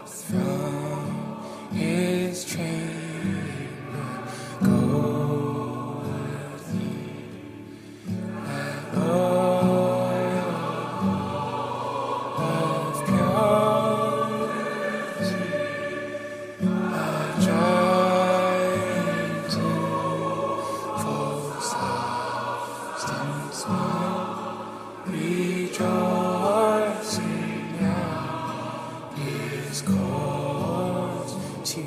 From his chamber goeth he, that oil of purity, a giant in full substance rejoicing now his cause to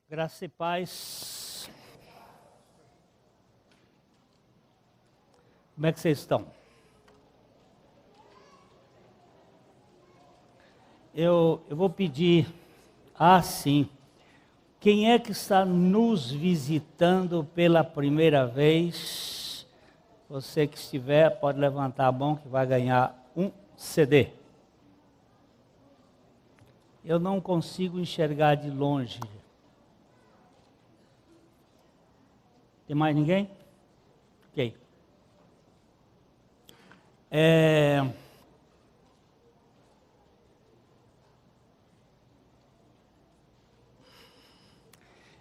Graça e paz. Como é que vocês estão? Eu vou pedir, sim, quem é que está nos visitando pela primeira vez? Você que estiver, pode levantar a mão que vai ganhar um CD. Eu não consigo enxergar de longe. Tem mais ninguém? Ok.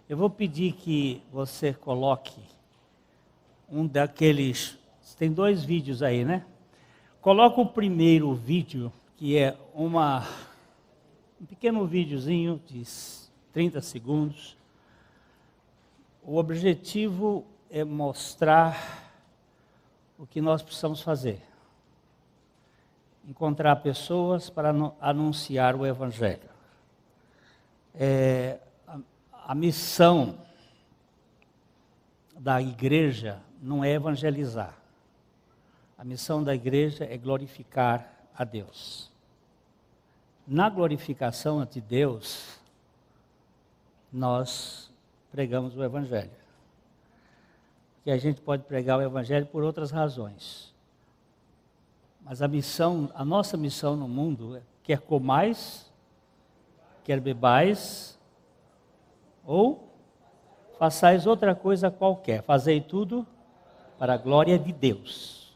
Eu vou pedir que você coloque um daqueles... Tem 2 vídeos aí, né? Coloca o primeiro vídeo, que é um pequeno videozinho de 30 segundos. O objetivo é mostrar o que nós precisamos fazer. Encontrar pessoas para anunciar o Evangelho. A missão da igreja não é evangelizar. A missão da igreja é glorificar a Deus. Na glorificação de Deus, nós pregamos o Evangelho. Porque a gente pode pregar o Evangelho por outras razões. Mas a nossa missão no mundo é: quer comais, quer bebais, ou façais outra coisa qualquer. Fazei tudo para a glória de Deus.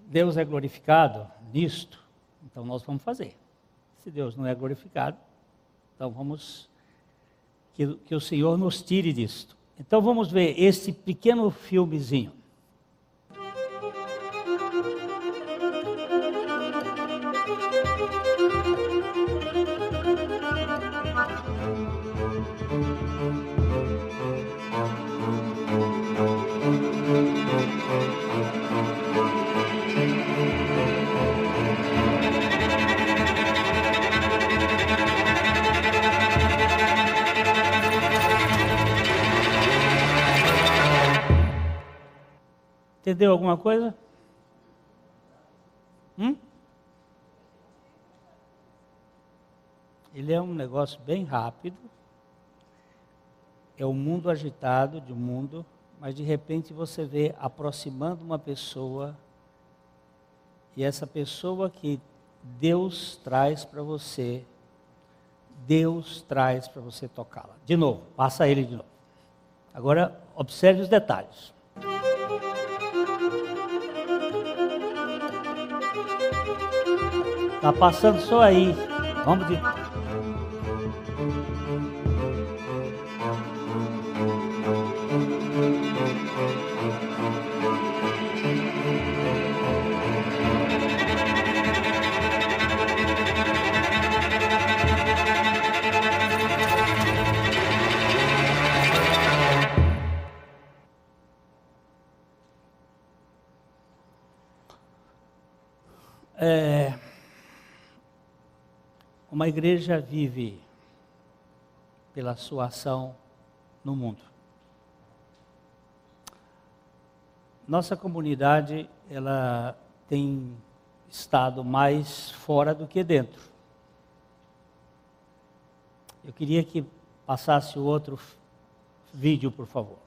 Deus é glorificado nisto, então nós vamos fazer. Se Deus não é glorificado, então vamos... Que o Senhor nos tire disto. Então vamos ver esse pequeno filmezinho. Entendeu alguma coisa? Ele é um negócio bem rápido. É um mundo agitado de um mundo, mas de repente você vê aproximando uma pessoa, e essa pessoa que Deus traz para você tocá-la. De novo, passa ele de novo. Agora, observe os detalhes. Está passando só aí. Vamos de... Uma igreja vive pela sua ação no mundo. Nossa comunidade, ela tem estado mais fora do que dentro. Eu queria que passasse o outro vídeo, por favor.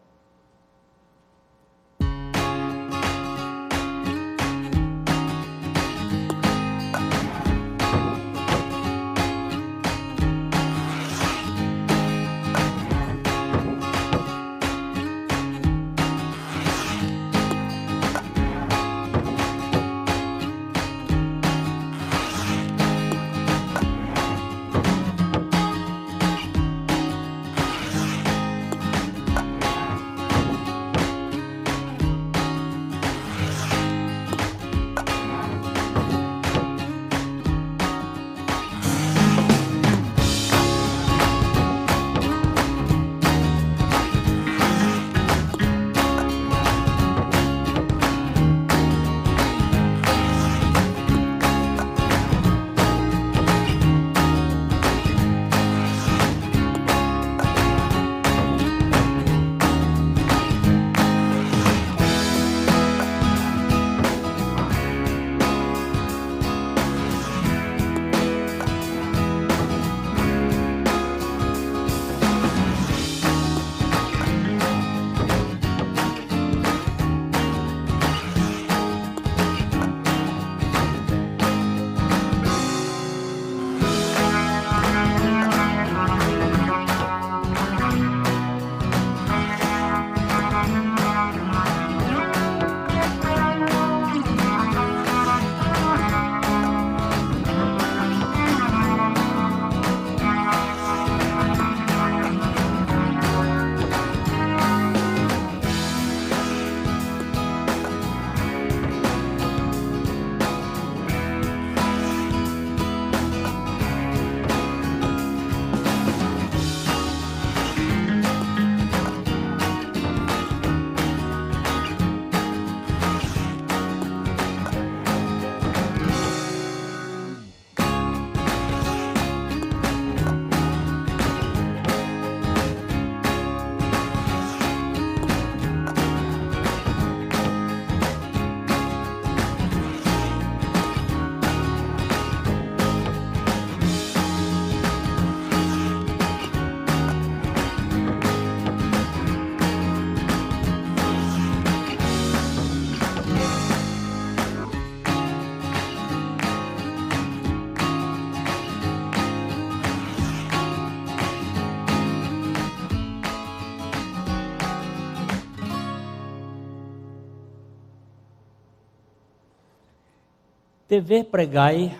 TV Pregai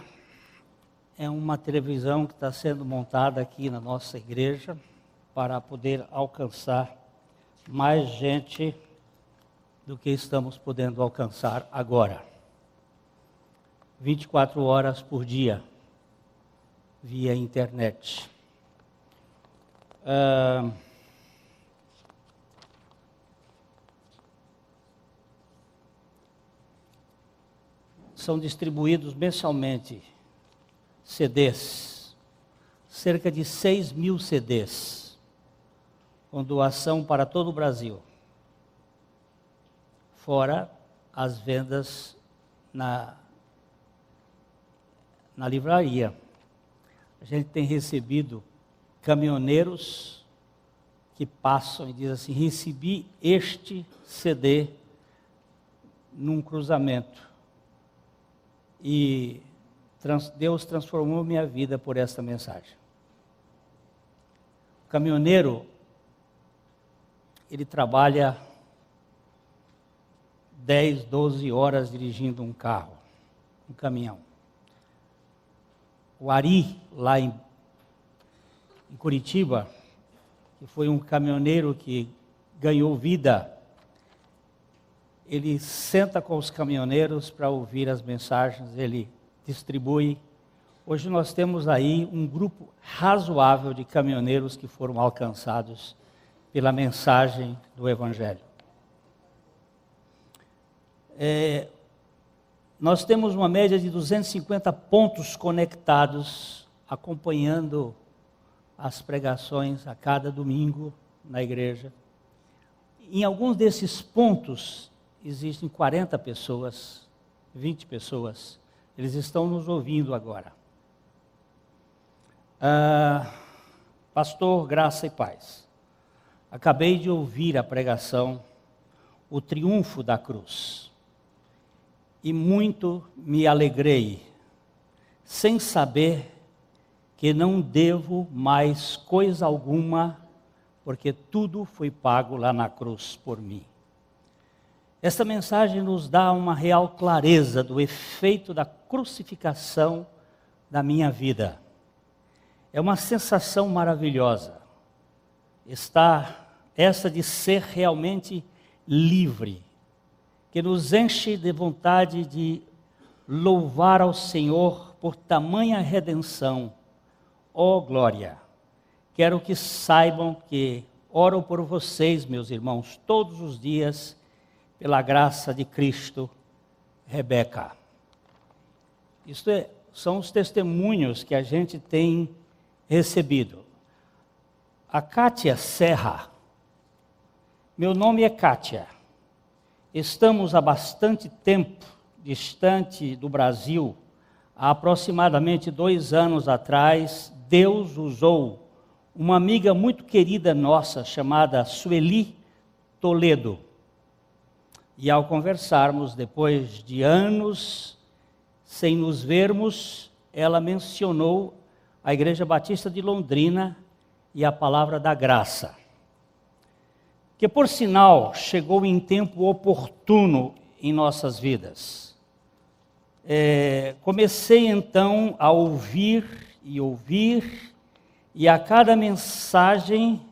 é uma televisão que está sendo montada aqui na nossa igreja para poder alcançar mais gente do que estamos podendo alcançar agora. 24 horas por dia, via internet. São distribuídos mensalmente CDs, cerca de 6.000 CDs, com doação para todo o Brasil, fora as vendas na livraria, a gente tem recebido caminhoneiros que passam e dizem assim: recebi este CD num cruzamento e Deus transformou minha vida por esta mensagem. O caminhoneiro, ele trabalha 10, 12 horas dirigindo um carro, um caminhão. O Ari, lá em Curitiba, que foi um caminhoneiro que ganhou vida, ele senta com os caminhoneiros para ouvir as mensagens, ele distribui. Hoje nós temos aí um grupo razoável de caminhoneiros que foram alcançados pela mensagem do Evangelho. Nós temos uma média de 250 pontos conectados, acompanhando as pregações a cada domingo na igreja. Em alguns desses pontos existem 40 pessoas, 20 pessoas. Eles estão nos ouvindo agora. Pastor, graça e paz. Acabei de ouvir a pregação, o triunfo da cruz. E muito me alegrei, sem saber que não devo mais coisa alguma, porque tudo foi pago lá na cruz por mim. Esta mensagem nos dá uma real clareza do efeito da crucificação da minha vida. É uma sensação maravilhosa, essa de ser realmente livre, que nos enche de vontade de louvar ao Senhor por tamanha redenção. Oh, glória! Quero que saibam que oro por vocês, meus irmãos, todos os dias, pela graça de Cristo. Rebeca. São os testemunhos que a gente tem recebido. A Kátia Serra. Meu nome é Kátia. Estamos há bastante tempo distante do Brasil. Há aproximadamente 2 anos atrás, Deus usou uma amiga muito querida nossa, chamada Sueli Toledo. E ao conversarmos, depois de anos sem nos vermos, ela mencionou a Igreja Batista de Londrina e a Palavra da Graça, que por sinal chegou em tempo oportuno em nossas vidas. Comecei então a ouvir, e a cada mensagem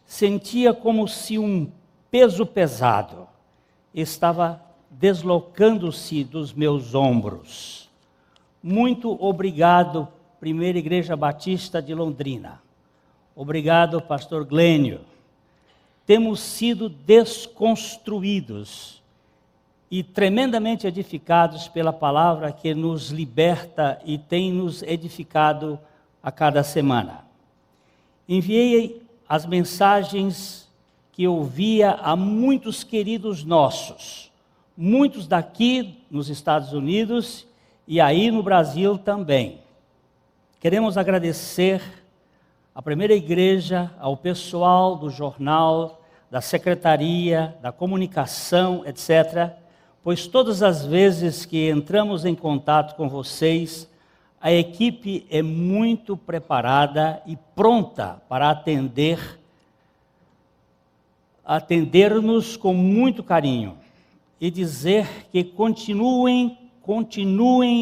sentia como se um peso pesado estava deslocando-se dos meus ombros. Muito obrigado, Primeira Igreja Batista de Londrina. Obrigado, pastor Glênio. Temos sido desconstruídos e tremendamente edificados pela palavra que nos liberta e tem nos edificado a cada semana. Enviei as mensagens que ouvia a muitos queridos nossos, muitos daqui nos Estados Unidos e aí no Brasil também. Queremos agradecer à Primeira Igreja, ao pessoal do jornal, da secretaria, da comunicação, etc., pois todas as vezes que entramos em contato com vocês, a equipe é muito preparada e pronta para atender-nos com muito carinho e dizer que continuem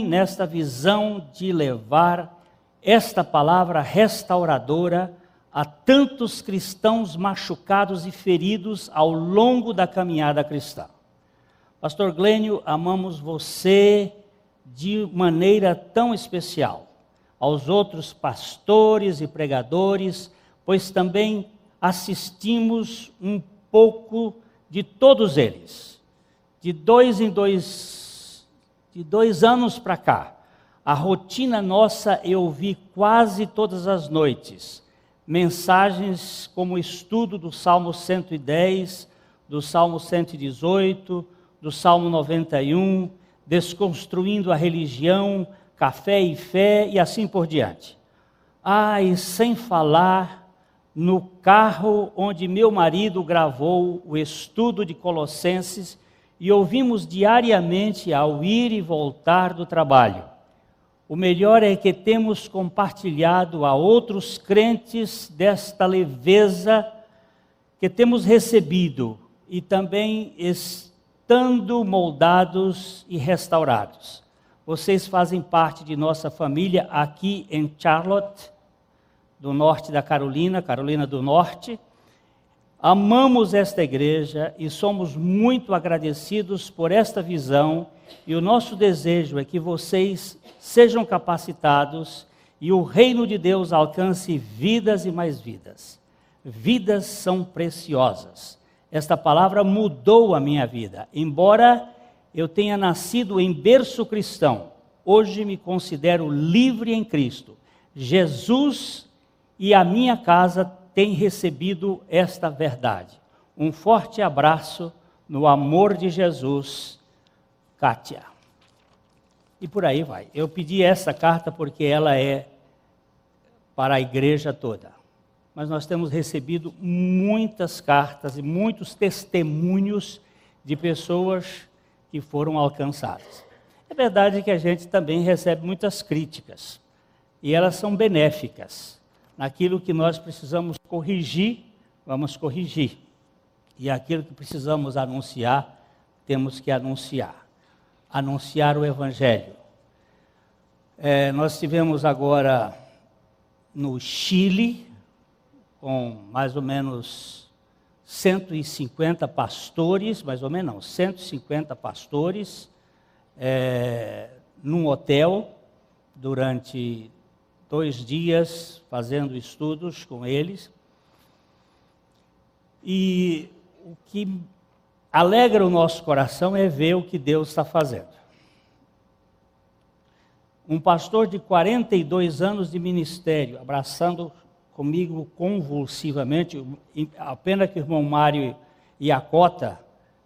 nesta visão de levar esta palavra restauradora a tantos cristãos machucados e feridos ao longo da caminhada cristã. Pastor Glênio, amamos você de maneira tão especial, aos outros pastores e pregadores, pois também assistimos um pouco de todos eles. De 2 anos para cá, a rotina nossa é ouvir quase todas as noites mensagens como o estudo do Salmo 110, do Salmo 118, do Salmo 91, desconstruindo a religião, Café e Fé e assim por diante. E sem falar no carro onde meu marido gravou o estudo de Colossenses e ouvimos diariamente ao ir e voltar do trabalho. O melhor é que temos compartilhado a outros crentes desta leveza que temos recebido e também estando moldados e restaurados. Vocês fazem parte de nossa família aqui em Charlotte, do norte da Carolina do Norte. Amamos esta igreja e somos muito agradecidos por esta visão e o nosso desejo é que vocês sejam capacitados e o reino de Deus alcance vidas e mais vidas. Vidas são preciosas. Esta palavra mudou a minha vida. Embora eu tenha nascido em berço cristão, hoje me considero livre em Cristo. Jesus e a minha casa têm recebido esta verdade. Um forte abraço no amor de Jesus, Kátia. E por aí vai. Eu pedi essa carta porque ela é para a igreja toda. Mas nós temos recebido muitas cartas e muitos testemunhos de pessoas que foram alcançadas. É verdade que a gente também recebe muitas críticas, e elas são benéficas. Naquilo que nós precisamos corrigir, vamos corrigir. E aquilo que precisamos anunciar, temos que anunciar. Anunciar o Evangelho. Nós tivemos agora no Chile, com mais ou menos 150 pastores, mais ou menos não, 150 pastores, num hotel, durante 2 dias, fazendo estudos com eles. E o que alegra o nosso coração é ver o que Deus está fazendo. Um pastor de 42 anos de ministério, abraçando comigo convulsivamente, a pena que o irmão Mário e a Cota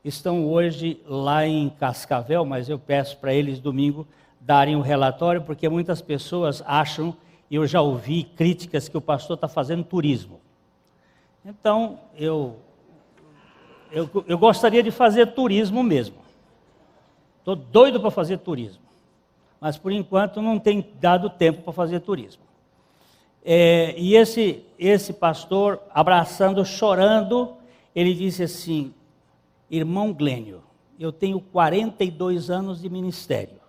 estão hoje lá em Cascavel, mas eu peço para eles domingo darem o relatório, porque muitas pessoas acham, e eu já ouvi críticas, que o pastor está fazendo turismo. Então, eu gostaria de fazer turismo mesmo. Estou doido para fazer turismo. Mas, por enquanto, não tem dado tempo para fazer turismo. E esse pastor, abraçando, chorando, ele disse assim: irmão Glênio, eu tenho 42 anos de ministério,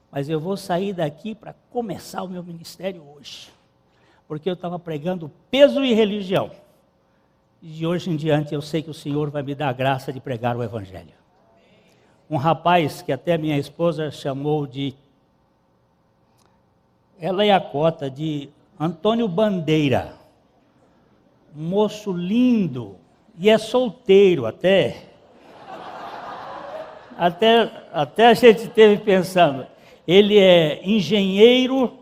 mas eu vou sair daqui para começar o meu ministério hoje, porque eu estava pregando peso e religião. E de hoje em diante eu sei que o Senhor vai me dar a graça de pregar o Evangelho. Um rapaz que até minha esposa chamou de, ela e a Cota, de Antônio Bandeira, um moço lindo, e é solteiro até a gente esteve pensando, ele é engenheiro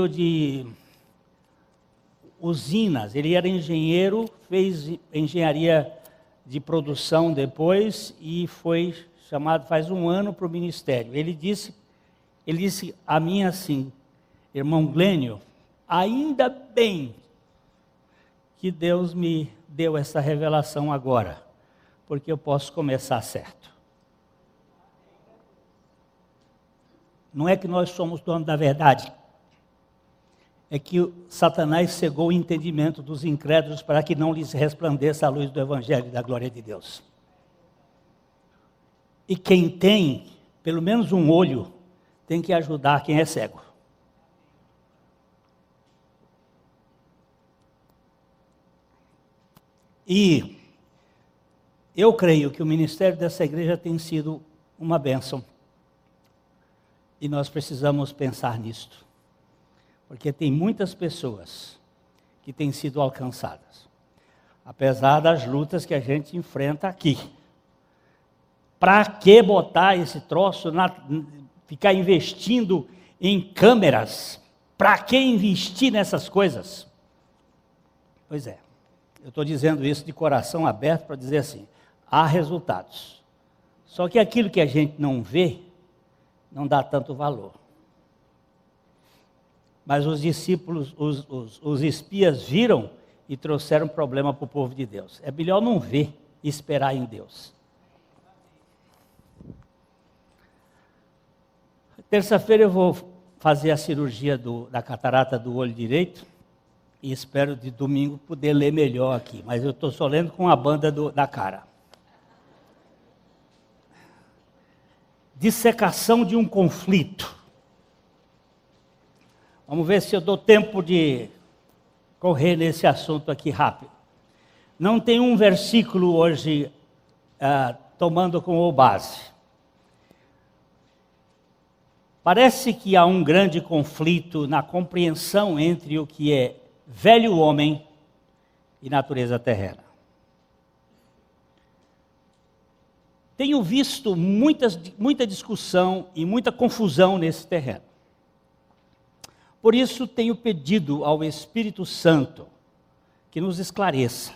de usinas, ele era engenheiro, fez engenharia de produção depois e foi chamado faz 1 ano para o ministério. Ele disse a mim assim: irmão Glênio, ainda bem que Deus me deu essa revelação agora, porque eu posso começar certo. Não é que nós somos donos da verdade, é que Satanás cegou o entendimento dos incrédulos para que não lhes resplandeça a luz do Evangelho e da glória de Deus. E quem tem pelo menos um olho, tem que ajudar quem é cego. E eu creio que o ministério dessa igreja tem sido uma bênção. E nós precisamos pensar nisto. Porque tem muitas pessoas que têm sido alcançadas. Apesar das lutas que a gente enfrenta aqui. Para que botar esse troço, ficar investindo em câmeras? Para que investir nessas coisas? Pois é. Eu estou dizendo isso de coração aberto para dizer assim, há resultados. Só que aquilo que a gente não vê, não dá tanto valor. Mas os discípulos, os espias viram e trouxeram problema para o povo de Deus. É melhor não ver e esperar em Deus. Terça-feira eu vou fazer a cirurgia da catarata do olho direito e espero de domingo poder ler melhor aqui, mas eu estou só lendo com a banda da cara. Dissecação de um conflito. Vamos ver se eu dou tempo de correr nesse assunto aqui rápido. Não tem um versículo hoje tomando como base. Parece que há um grande conflito na compreensão entre o que é velho homem e natureza terrena. Tenho visto muita discussão e muita confusão nesse terreno. Por isso tenho pedido ao Espírito Santo que nos esclareça.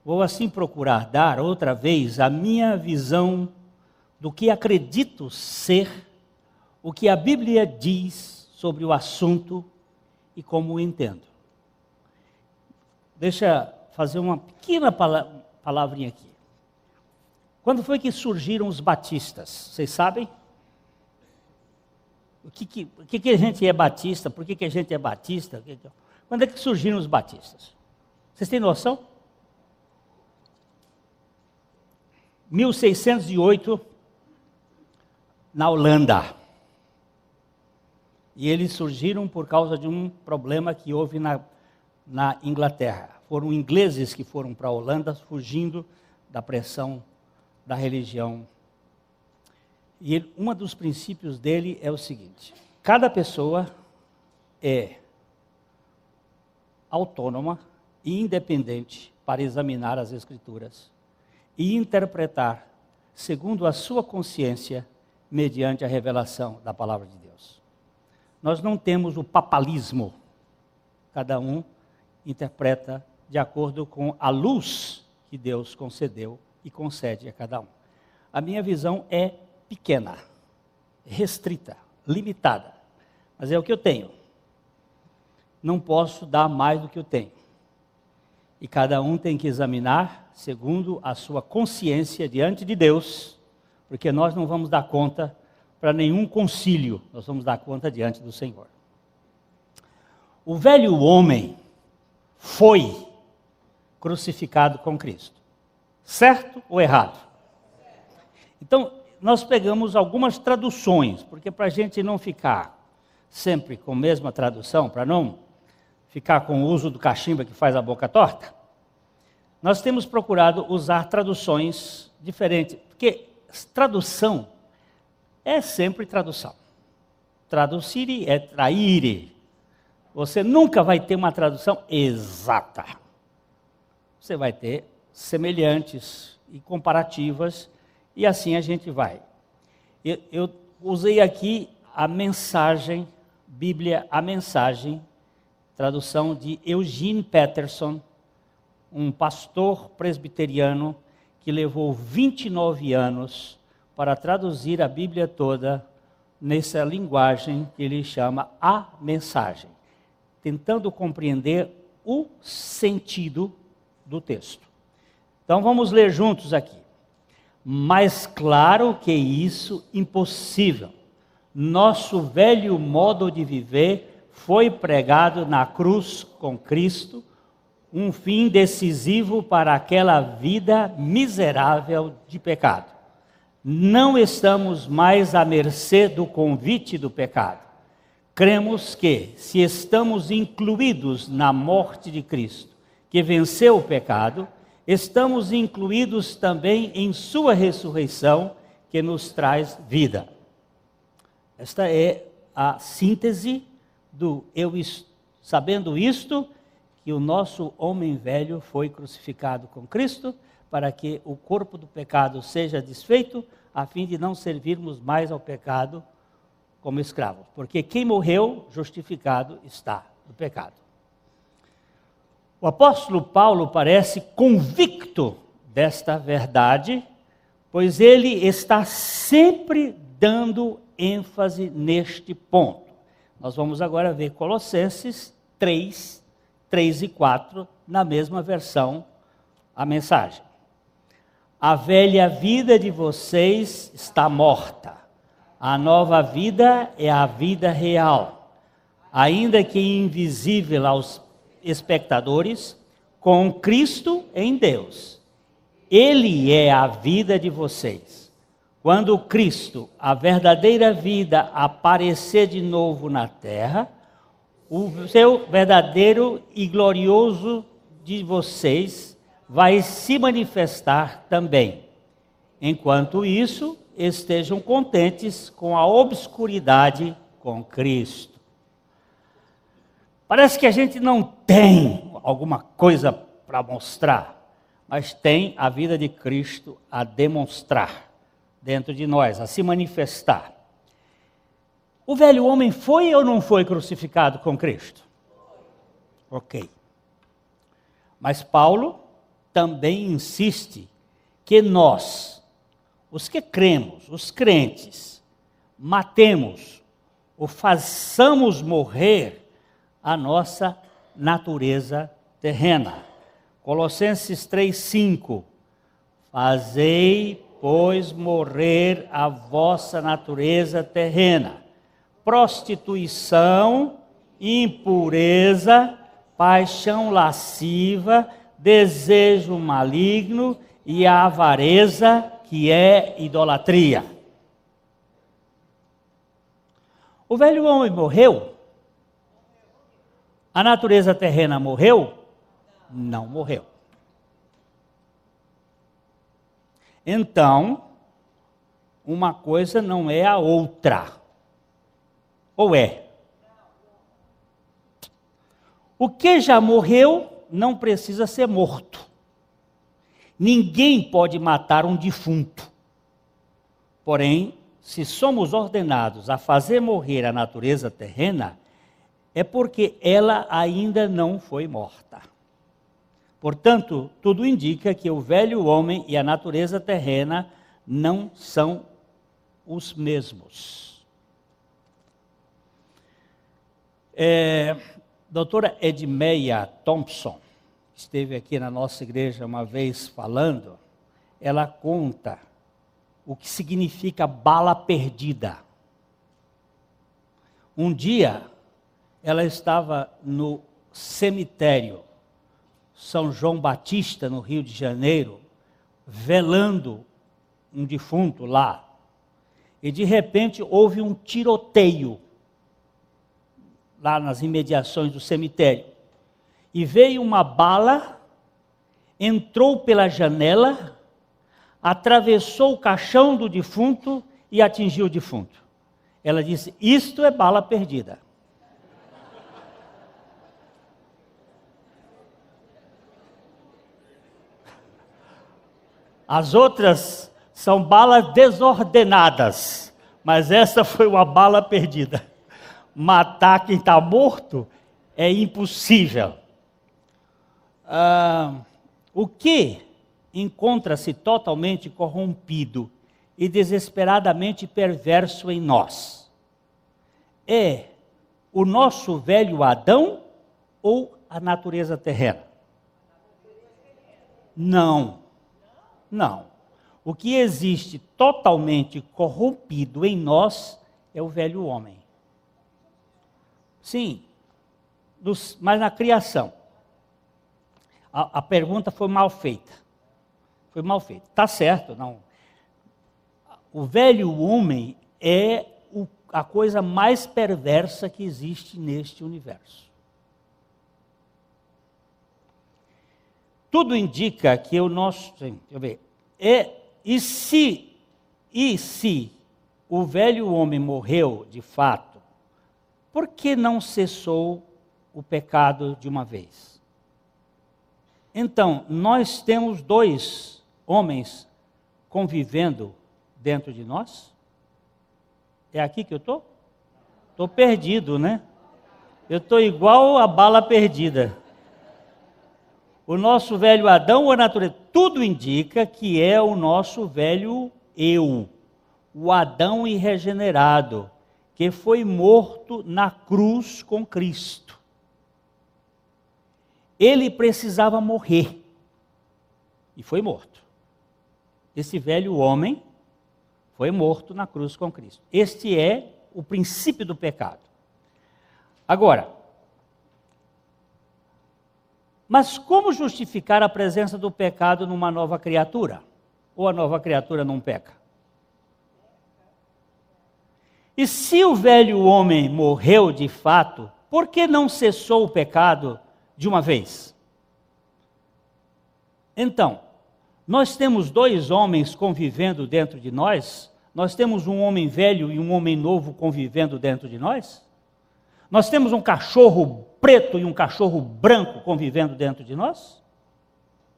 Vou assim procurar dar outra vez a minha visão do que acredito ser o que a Bíblia diz sobre o assunto e como o entendo. Deixa eu fazer uma pequena palavrinha aqui. Quando foi que surgiram os batistas? Vocês sabem? O que a gente é batista? Por que a gente é batista? Quando é que surgiram os batistas? Vocês têm noção? 1608, na Holanda. E eles surgiram por causa de um problema que houve na Inglaterra. Foram ingleses que foram para a Holanda fugindo da pressão da religião. E um dos princípios dele é o seguinte: cada pessoa é autônoma e independente para examinar as Escrituras e interpretar segundo a sua consciência mediante a revelação da palavra de Deus. Nós não temos o papalismo. Cada um interpreta de acordo com a luz que Deus concedeu e concede a cada um. A minha visão é pequena, restrita, limitada, mas é o que eu tenho. Não posso dar mais do que eu tenho. E cada um tem que examinar segundo a sua consciência diante de Deus, porque nós não vamos dar conta para nenhum concílio, nós vamos dar conta diante do Senhor. O velho homem foi crucificado com Cristo. Certo ou errado? Então, nós pegamos algumas traduções, porque para a gente não ficar sempre com a mesma tradução, para não ficar com o uso do cachimba que faz a boca torta, nós temos procurado usar traduções diferentes, porque tradução é sempre tradução. Traduzir é trair. Você nunca vai ter uma tradução exata. Você vai ter semelhantes e comparativas, e assim a gente vai. Eu usei aqui a mensagem, Bíblia, a mensagem, tradução de Eugene Peterson, um pastor presbiteriano que levou 29 anos para traduzir a Bíblia toda nessa linguagem que ele chama a mensagem, tentando compreender o sentido do texto. Então vamos ler juntos aqui. Mais claro que isso, impossível. Nosso velho modo de viver foi pregado na cruz com Cristo, um fim decisivo para aquela vida miserável de pecado. Não estamos mais à mercê do convite do pecado. Cremos que, se estamos incluídos na morte de Cristo, que venceu o pecado, estamos incluídos também em sua ressurreição, que nos traz vida. Esta é a síntese do sabendo isto, que o nosso homem velho foi crucificado com Cristo, para que o corpo do pecado seja desfeito, a fim de não servirmos mais ao pecado como escravos. Porque quem morreu, justificado está do pecado. O apóstolo Paulo parece convicto desta verdade, pois ele está sempre dando ênfase neste ponto. Nós vamos agora ver Colossenses 3, 3 e 4, na mesma versão, a mensagem. A velha vida de vocês está morta. A nova vida é a vida real. Ainda que invisível aos espectadores, com Cristo em Deus. Ele é a vida de vocês. Quando Cristo, a verdadeira vida, aparecer de novo na terra, o seu verdadeiro e glorioso de vocês vai se manifestar também. Enquanto isso, estejam contentes com a obscuridade com Cristo. Parece que a gente não tem alguma coisa para mostrar, mas tem a vida de Cristo a demonstrar dentro de nós, a se manifestar. O velho homem foi ou não foi crucificado com Cristo? Ok. Mas Paulo também insiste que nós, os que cremos, os crentes, matemos ou façamos morrer a nossa natureza terrena. Colossenses 3:5. Fazei, pois, morrer a vossa natureza terrena. Prostituição, impureza, paixão lasciva, desejo maligno e a avareza, que é idolatria. O velho homem morreu? A natureza terrena morreu? Não morreu. Então, uma coisa não é a outra. Ou é? O que já morreu não precisa ser morto. Ninguém pode matar um defunto. Porém, se somos ordenados a fazer morrer a natureza terrena, é porque ela ainda não foi morta. Portanto, tudo indica que o velho homem e a natureza terrena não são os mesmos. Doutora Edmeia Thompson esteve aqui na nossa igreja uma vez falando. Ela conta o que significa bala perdida. Um dia, ela estava no cemitério São João Batista, no Rio de Janeiro, velando um defunto lá. E de repente houve um tiroteio lá nas imediações do cemitério. E veio uma bala, entrou pela janela, atravessou o caixão do defunto e atingiu o defunto. Ela disse: isto é bala perdida. As outras são balas desordenadas, mas essa foi uma bala perdida. Matar quem está morto é impossível. O que encontra-se totalmente corrompido e desesperadamente perverso em nós é o nosso velho Adão ou a natureza terrena? Não. O que existe totalmente corrompido em nós é o velho homem. Sim, mas na criação. A pergunta foi mal feita. Foi mal feita. Está certo, não. O velho homem é a coisa mais perversa que existe neste universo. Tudo indica que o nosso... Deixa eu ver. E se o velho homem morreu de fato, por que não cessou o pecado de uma vez? Então, nós temos dois homens convivendo dentro de nós? É aqui que eu estou? Estou perdido, né? Eu estou igual a bala perdida. O nosso velho Adão ou a natureza? Tudo indica que é o nosso velho eu. o Adão irregenerado, que foi morto na cruz com Cristo. Ele precisava morrer e foi morto. Esse velho homem foi morto na cruz com Cristo. Este é o princípio do pecado. Agora, mas como justificar a presença do pecado numa nova criatura? Ou a nova criatura não peca? E se o velho homem morreu de fato, por que não cessou o pecado de uma vez? Então, nós temos dois homens convivendo dentro de nós? Nós temos um homem velho e um homem novo convivendo dentro de nós? Nós temos um cachorro preto e um cachorro branco convivendo dentro de nós?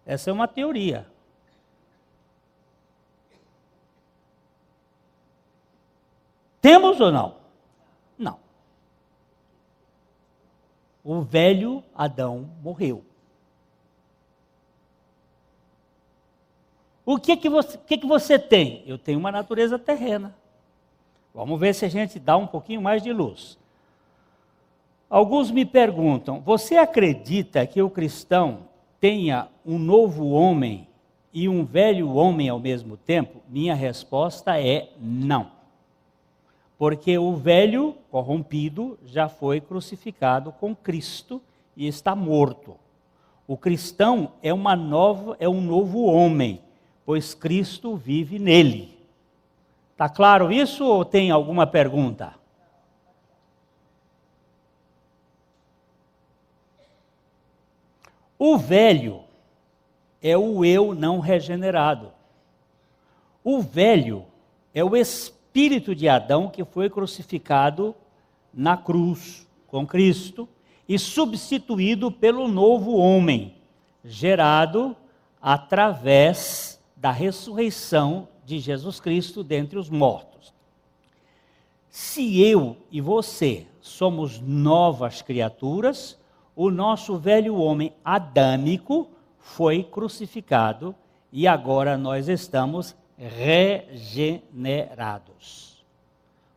Essa é uma teoria. Temos ou não? Não. O velho Adão morreu. O que você tem? Eu tenho uma natureza terrena. Vamos ver se a gente dá um pouquinho mais de luz. Alguns me perguntam, você acredita que o cristão tenha um novo homem e um velho homem ao mesmo tempo? Minha resposta é não. Porque o velho corrompido já foi crucificado com Cristo e está morto. O cristão é um novo homem, pois Cristo vive nele. Está claro isso ou tem alguma pergunta? O velho é o eu não regenerado. O velho é o espírito de Adão que foi crucificado na cruz com Cristo e substituído pelo novo homem, gerado através da ressurreição de Jesus Cristo dentre os mortos. Se eu e você somos novas criaturas, o nosso velho homem adâmico foi crucificado e agora nós estamos regenerados.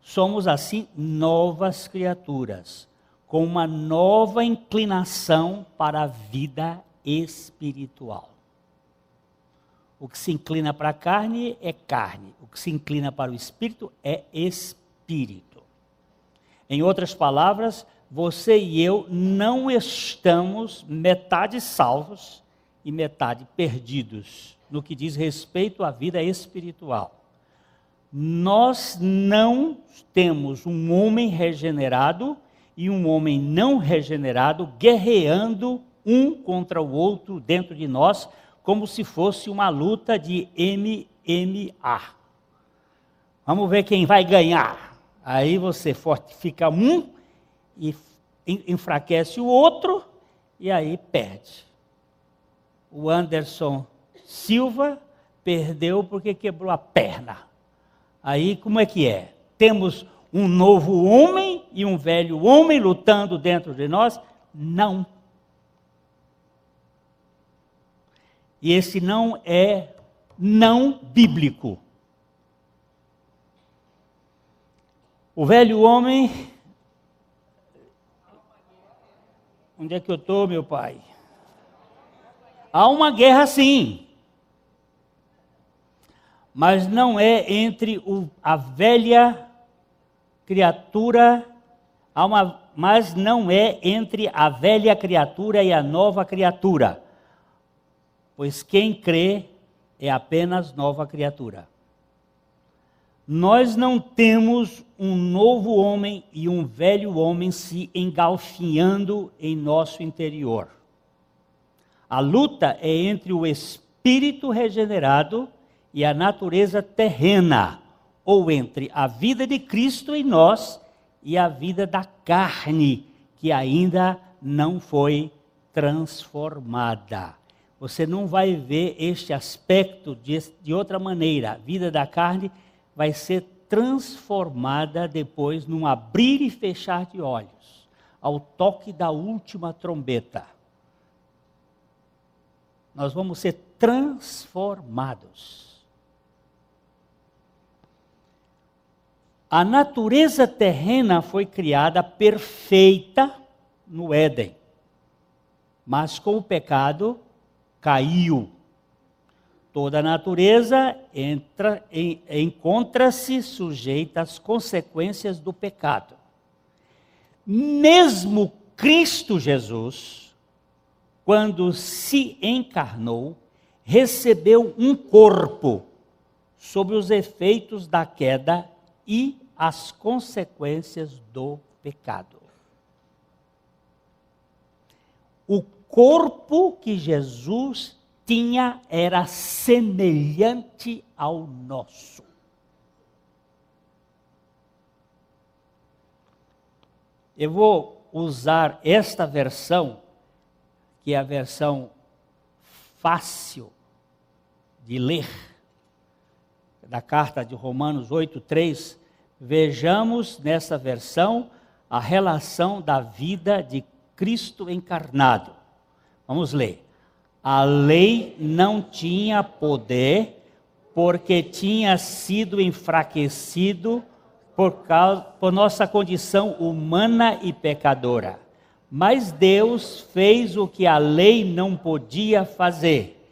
Somos assim novas criaturas, com uma nova inclinação para a vida espiritual. O que se inclina para a carne é carne, o que se inclina para o espírito é espírito. Em outras palavras, você e eu não estamos metade salvos e metade perdidos no que diz respeito à vida espiritual. Nós não temos um homem regenerado e um homem não regenerado guerreando um contra o outro dentro de nós, como se fosse uma luta de MMA. Vamos ver quem vai ganhar. Aí você fortifica um e enfraquece o outro, e aí perde. O Anderson Silva perdeu porque quebrou a perna. Aí como é que é? Temos um novo homem e um velho homem lutando dentro de nós? Não. E esse não é não bíblico. O velho homem... Onde é que eu estou, meu pai? Há uma guerra, sim. Mas não é entre a velha criatura, mas não é entre a velha criatura e a nova criatura. Pois quem crê é apenas nova criatura. Nós não temos um novo homem e um velho homem se engalfinhando em nosso interior. A luta é entre o espírito regenerado e a natureza terrena, ou entre a vida de Cristo em nós e a vida da carne, que ainda não foi transformada. Você não vai ver este aspecto de outra maneira. A vida da carne vai ser transformada depois num abrir e fechar de olhos, ao toque da última trombeta. Nós vamos ser transformados. A natureza terrena foi criada perfeita no Éden, mas com o pecado caiu. Toda a natureza encontra-se sujeita às consequências do pecado. Mesmo Cristo Jesus, quando se encarnou, recebeu um corpo sob os efeitos da queda e as consequências do pecado. O corpo que Jesus tinha era semelhante ao nosso. Eu vou usar esta versão, que é a versão fácil de ler, da carta de Romanos 8:3. Vejamos nessa versão a relação da vida de Cristo encarnado. Vamos ler. A lei não tinha poder, porque tinha sido enfraquecido por nossa condição humana e pecadora. Mas Deus fez o que a lei não podia fazer.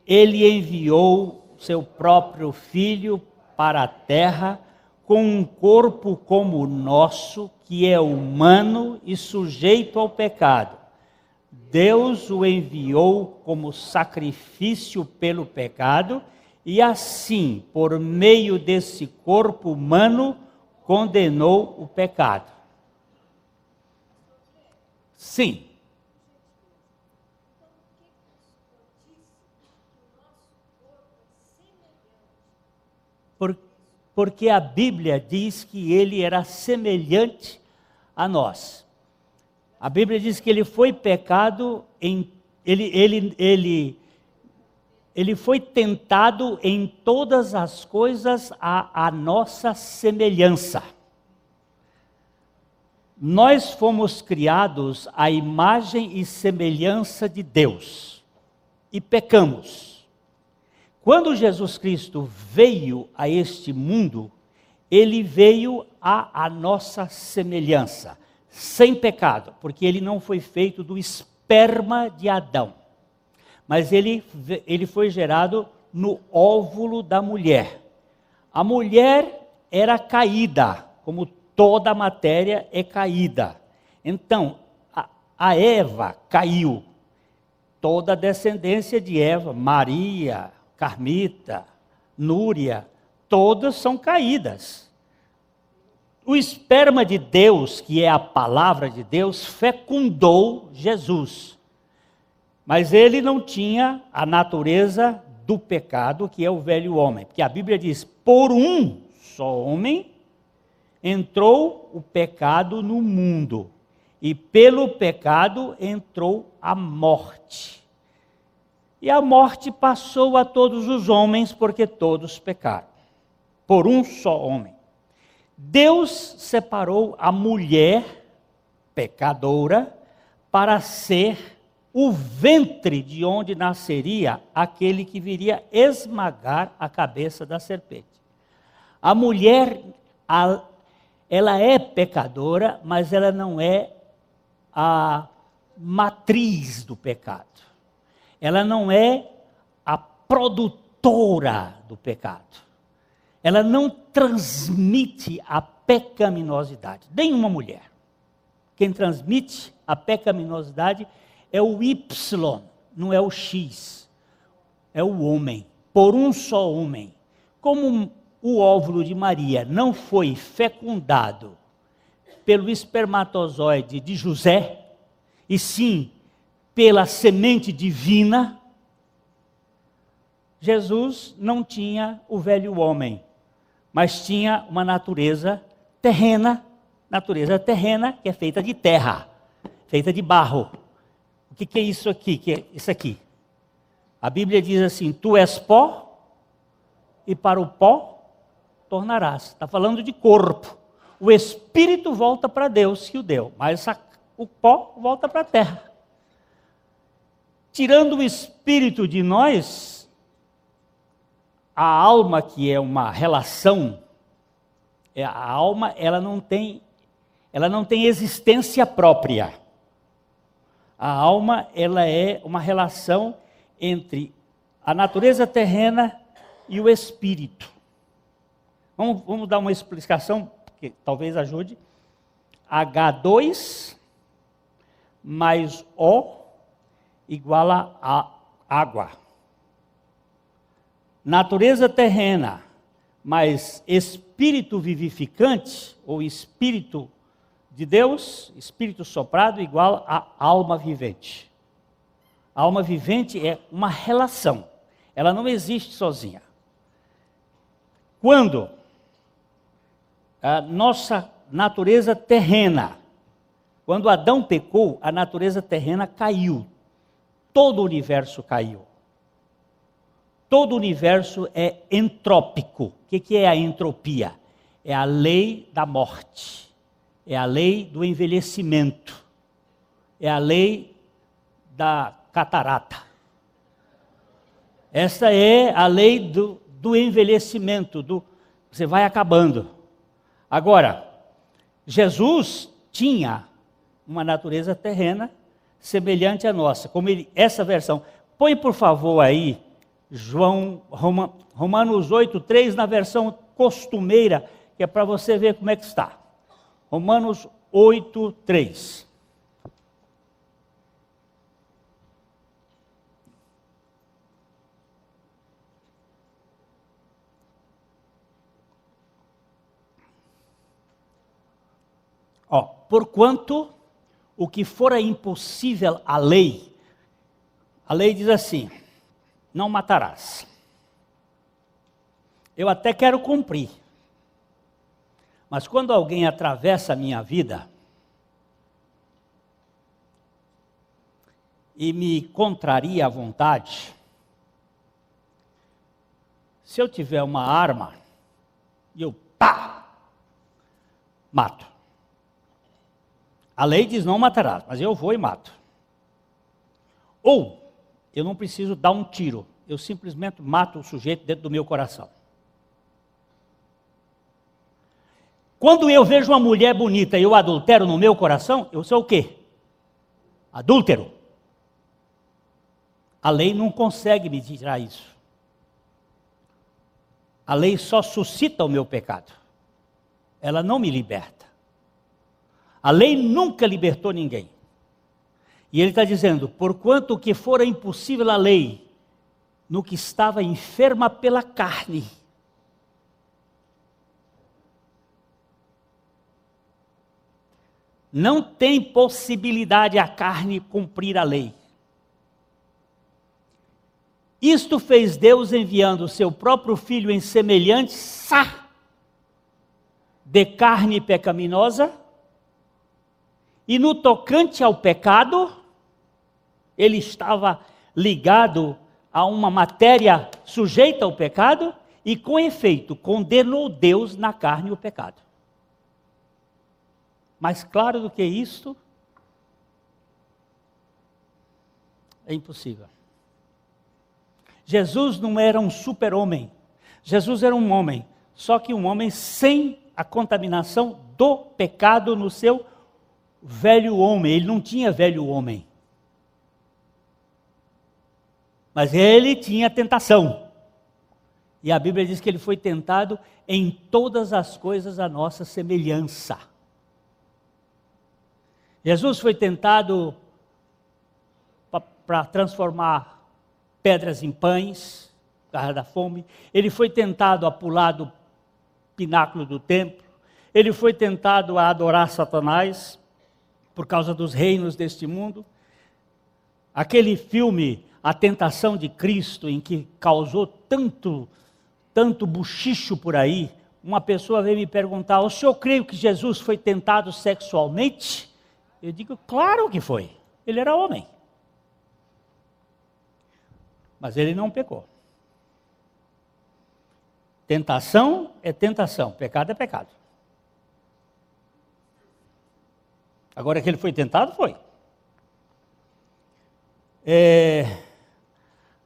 Ele enviou seu próprio Filho para a terra, com um corpo como o nosso, que é humano e sujeito ao pecado. Deus o enviou como sacrifício pelo pecado e assim, por meio desse corpo humano, condenou o pecado. Sim. Porque a Bíblia diz que ele era semelhante a nós. A Bíblia diz que ele foi pecado, ele foi tentado em todas as coisas à nossa semelhança. Nós fomos criados à imagem e semelhança de Deus e pecamos. Quando Jesus Cristo veio a este mundo, ele veio à nossa semelhança, sem pecado, porque ele não foi feito do esperma de Adão, mas ele foi gerado no óvulo da mulher. A mulher era caída, como toda a matéria é caída. Então, a Eva caiu, toda a descendência de Eva, Maria, Carmita, Núria, todas são caídas. O esperma de Deus, que é a palavra de Deus, fecundou Jesus. Mas ele não tinha a natureza do pecado, que é o velho homem. Porque a Bíblia diz, por um só homem entrou o pecado no mundo. E pelo pecado entrou a morte. E a morte passou a todos os homens, porque todos pecaram. Por um só homem. Deus separou a mulher pecadora para ser o ventre de onde nasceria aquele que viria esmagar a cabeça da serpente. A mulher, ela é pecadora, mas ela não é a matriz do pecado. Ela não é a produtora do pecado. Ela não transmite a pecaminosidade. Nenhuma mulher. Quem transmite a pecaminosidade é o Y, não é o X. É o homem, por um só homem. Como o óvulo de Maria não foi fecundado pelo espermatozoide de José, e sim pela semente divina, Jesus não tinha o velho homem, mas tinha uma natureza terrena que é feita de terra, feita de barro. O que é isso aqui? Que é isso aqui? A Bíblia diz assim, tu és pó, e para o pó tornarás. Está falando de corpo. O espírito volta para Deus que o deu, mas o pó volta para a terra. Tirando o espírito de nós, a alma, que é uma relação A alma, ela não tem existência própria. A alma, ela é uma relação entre a natureza terrena e o espírito. Vamos dar uma explicação, que talvez ajude. H2 mais O igual a água. Natureza terrena mais espírito vivificante, ou espírito de Deus, espírito soprado, igual a alma vivente. A alma vivente é uma relação, ela não existe sozinha. Quando a nossa natureza terrena, quando Adão pecou, a natureza terrena caiu, todo o universo caiu. Todo o universo é entrópico. O que é a entropia? É a lei da morte, é a lei do envelhecimento, é a lei da catarata. Essa é a lei do envelhecimento, você vai acabando. Agora, Jesus tinha uma natureza terrena semelhante à nossa, como essa versão. Põe por favor aí, Romanos 8:3 na versão costumeira, que é para você ver como é que está. Romanos 8:3. Porquanto o que fora impossível à lei, a lei diz assim: não matarás. Eu até quero cumprir, mas quando alguém atravessa a minha vida e me contraria à vontade, se eu tiver uma arma e eu mato. A lei diz não matarás, mas eu vou e mato. Ou eu não preciso dar um tiro, eu simplesmente mato o sujeito dentro do meu coração. Quando eu vejo uma mulher bonita e eu adultero no meu coração, eu sou o quê? Adúltero. A lei não consegue me tirar isso. A lei só suscita o meu pecado. Ela não me liberta. A lei nunca libertou ninguém. E ele está dizendo, porquanto o que fora impossível à lei, no que estava enferma pela carne, não tem possibilidade a carne cumprir a lei. Isto fez Deus enviando o seu próprio Filho em semelhança de carne pecaminosa, e no tocante ao pecado, ele estava ligado a uma matéria sujeita ao pecado, e com efeito condenou Deus na carne o pecado. Mais claro do que isto, é impossível. Jesus não era um super-homem, Jesus era um homem, só que um homem sem a contaminação do pecado no seu velho homem. Ele não tinha velho homem, mas ele tinha tentação, e a Bíblia diz que ele foi tentado em todas as coisas à nossa semelhança. Jesus foi tentado para transformar pedras em pães, por causa da fome. Ele foi tentado a pular do pináculo do templo. Ele foi tentado a adorar Satanás, por causa dos reinos deste mundo. Aquele filme, A Tentação de Cristo, em que causou tanto buchicho por aí, uma pessoa veio me perguntar, o senhor crê que Jesus foi tentado sexualmente? Eu digo, claro que foi, ele era homem. Mas ele não pecou. Tentação é tentação, pecado é pecado. Agora que ele foi tentado, foi.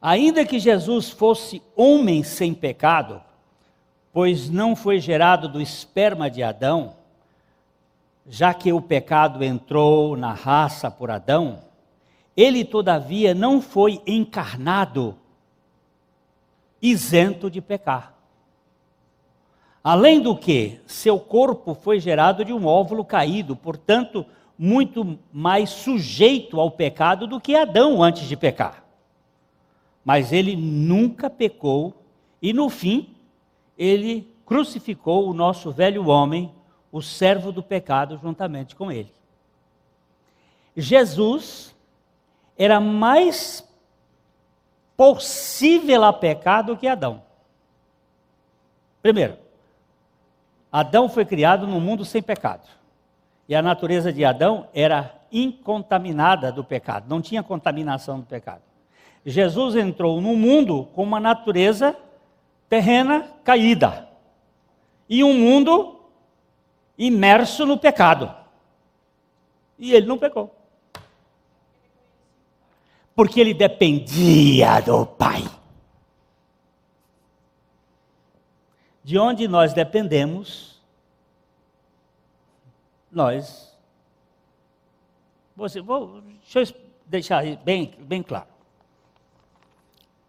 Ainda que Jesus fosse homem sem pecado, pois não foi gerado do esperma de Adão, já que o pecado entrou na raça por Adão, ele todavia não foi encarnado isento de pecar. Além do que, seu corpo foi gerado de um óvulo caído, portanto, muito mais sujeito ao pecado do que Adão antes de pecar. Mas ele nunca pecou e, no fim, ele crucificou o nosso velho homem, o servo do pecado, juntamente com ele. Jesus era mais possível a pecar do que Adão. Primeiro, Adão foi criado num mundo sem pecado. E a natureza de Adão era incontaminada do pecado, não tinha contaminação do pecado. Jesus entrou no mundo com uma natureza terrena caída. E um mundo imerso no pecado. E ele não pecou. Porque ele dependia do Pai. De onde nós dependemos, deixa eu deixar bem claro.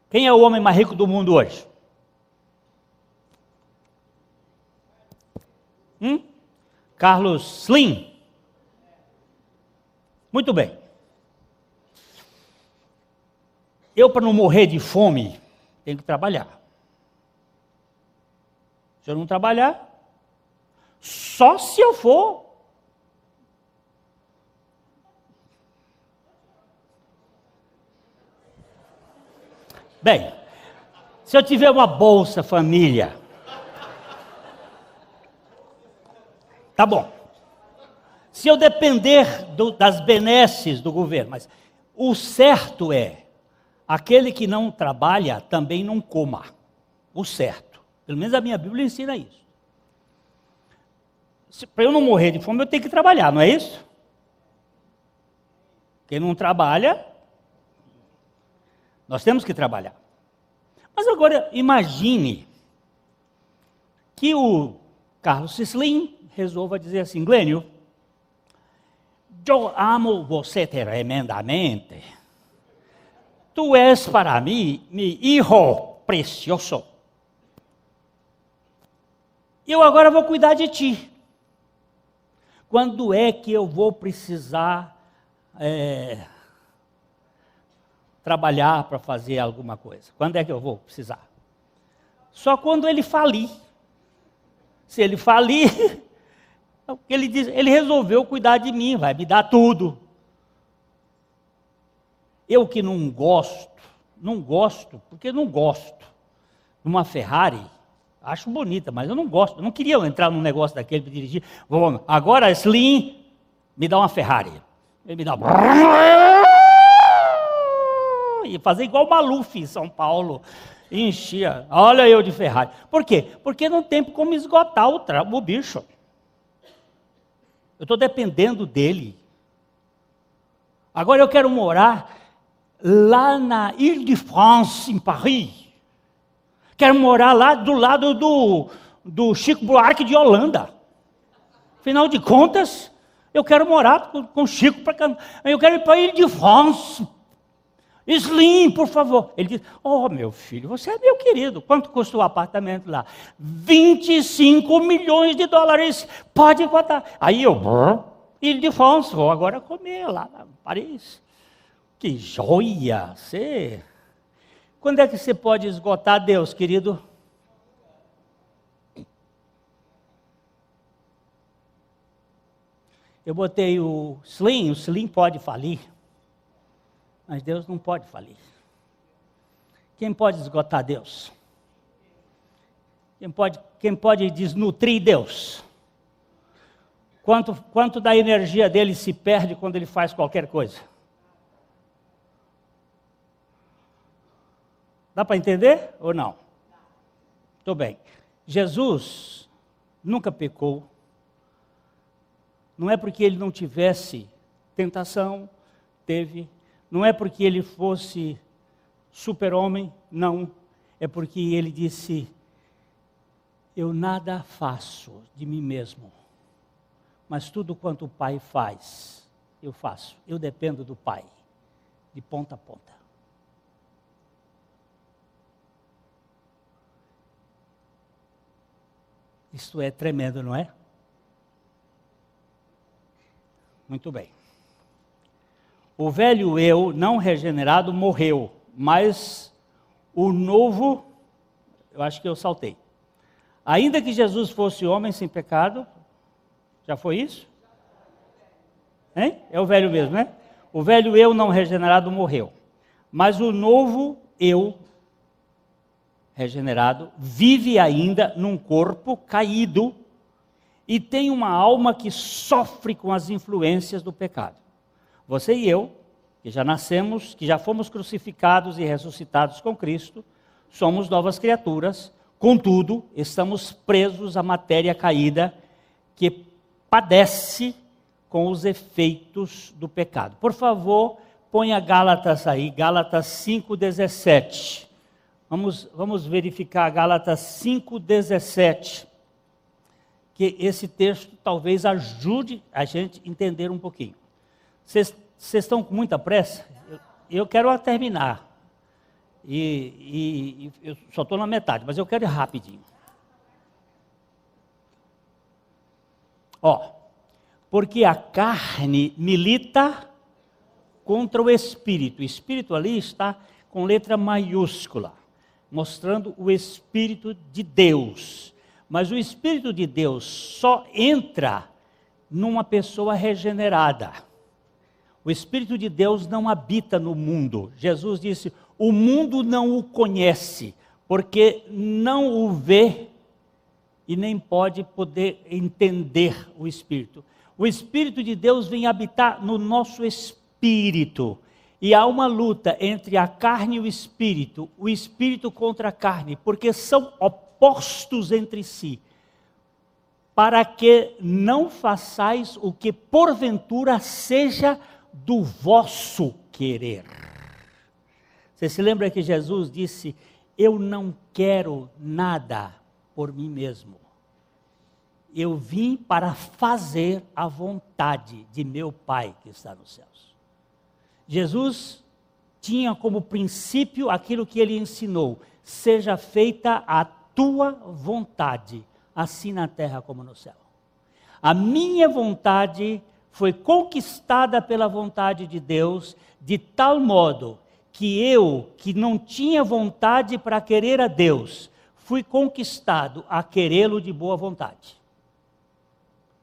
Quem é o homem mais rico do mundo hoje? Carlos Slim? Muito bem. Eu, para não morrer de fome, tenho que trabalhar. Se eu não trabalhar, só se eu for bem, se eu tiver uma Bolsa Família, tá bom. Se eu depender das benesses do governo, mas o certo é, aquele que não trabalha também não coma. O certo. Pelo menos a minha Bíblia ensina isso. Para eu não morrer de fome, eu tenho que trabalhar, não é isso? Quem não trabalha, nós temos que trabalhar. Mas agora, imagine que o Carlos Slim resolva dizer assim: Glênio, eu amo você tremendamente. Tu és para mim, meu hijo precioso. Eu agora vou cuidar de ti. Quando é que eu vou precisar trabalhar para fazer alguma coisa? Quando é que eu vou precisar? Só quando ele falir. Se ele falir, ele resolveu cuidar de mim, vai me dar tudo. Eu que não gosto, porque não gosto de uma Ferrari. Acho bonita, mas eu não gosto. Eu não queria entrar num negócio daquele para dirigir. Agora, Slim, me dá uma Ferrari. Ele me dá e fazer igual o Maluf em São Paulo. Enchia. Olha eu de Ferrari. Por quê? Porque não tem como esgotar o bicho. Eu estou dependendo dele. Agora eu quero morar lá na Île-de-France, em Paris. Quero morar lá do lado do Chico Buarque de Holanda. Afinal de contas, eu quero morar com o Chico para cantar. Eu quero ir para a Île-de-France. Slim, por favor. Ele diz: oh, meu filho, você é meu querido. Quanto custa o apartamento lá? 25 milhões de dólares. Pode botar. Aí eu, Île-de-France, vou agora comer lá em Paris. Que joia! Você... Quando é que você pode esgotar Deus, querido? Eu botei o Slim pode falir, mas Deus não pode falir. Quem pode esgotar Deus? Quem pode desnutrir Deus? Quanto da energia dele se perde quando ele faz qualquer coisa? Dá para entender ou não? Muito bem. Jesus nunca pecou. Não é porque ele não tivesse tentação, teve. Não é porque ele fosse super-homem, não. É porque ele disse: Eu nada faço de mim mesmo, mas tudo quanto o Pai faz, eu faço. Eu dependo do Pai, de ponta a ponta. Isto é tremendo, não é? Muito bem. O velho eu não regenerado morreu, mas o novo, eu acho que eu saltei. Ainda que Jesus fosse homem sem pecado, já foi isso? Hein? É o velho mesmo, né? O velho eu não regenerado morreu, mas o novo eu regenerado vive ainda num corpo caído e tem uma alma que sofre com as influências do pecado. Você e eu, que já nascemos, que já fomos crucificados e ressuscitados com Cristo, somos novas criaturas, contudo, estamos presos à matéria caída que padece com os efeitos do pecado. Por favor, ponha Gálatas aí, Gálatas 5,17. Vamos verificar Gálatas 5,17. Que esse texto talvez ajude a gente a entender um pouquinho. Vocês estão com muita pressa? Eu quero terminar. E eu só estou na metade, mas eu quero ir rapidinho. Porque a carne milita contra o espírito. O espírito ali está com letra maiúscula, mostrando o Espírito de Deus. Mas o Espírito de Deus só entra numa pessoa regenerada. O Espírito de Deus não habita no mundo. Jesus disse, o mundo não o conhece, porque não o vê e nem pode poder entender o Espírito. O Espírito de Deus vem habitar no nosso espírito. E há uma luta entre a carne e o espírito contra a carne, porque são opostos entre si, para que não façais o que porventura seja do vosso querer. Você se lembra que Jesus disse, eu não quero nada por mim mesmo. Eu vim para fazer a vontade de meu Pai que está nos céus. Jesus tinha como princípio aquilo que ele ensinou, seja feita a tua vontade, assim na terra como no céu. A minha vontade foi conquistada pela vontade de Deus, de tal modo que eu, que não tinha vontade para querer a Deus, fui conquistado a querê-lo de boa vontade.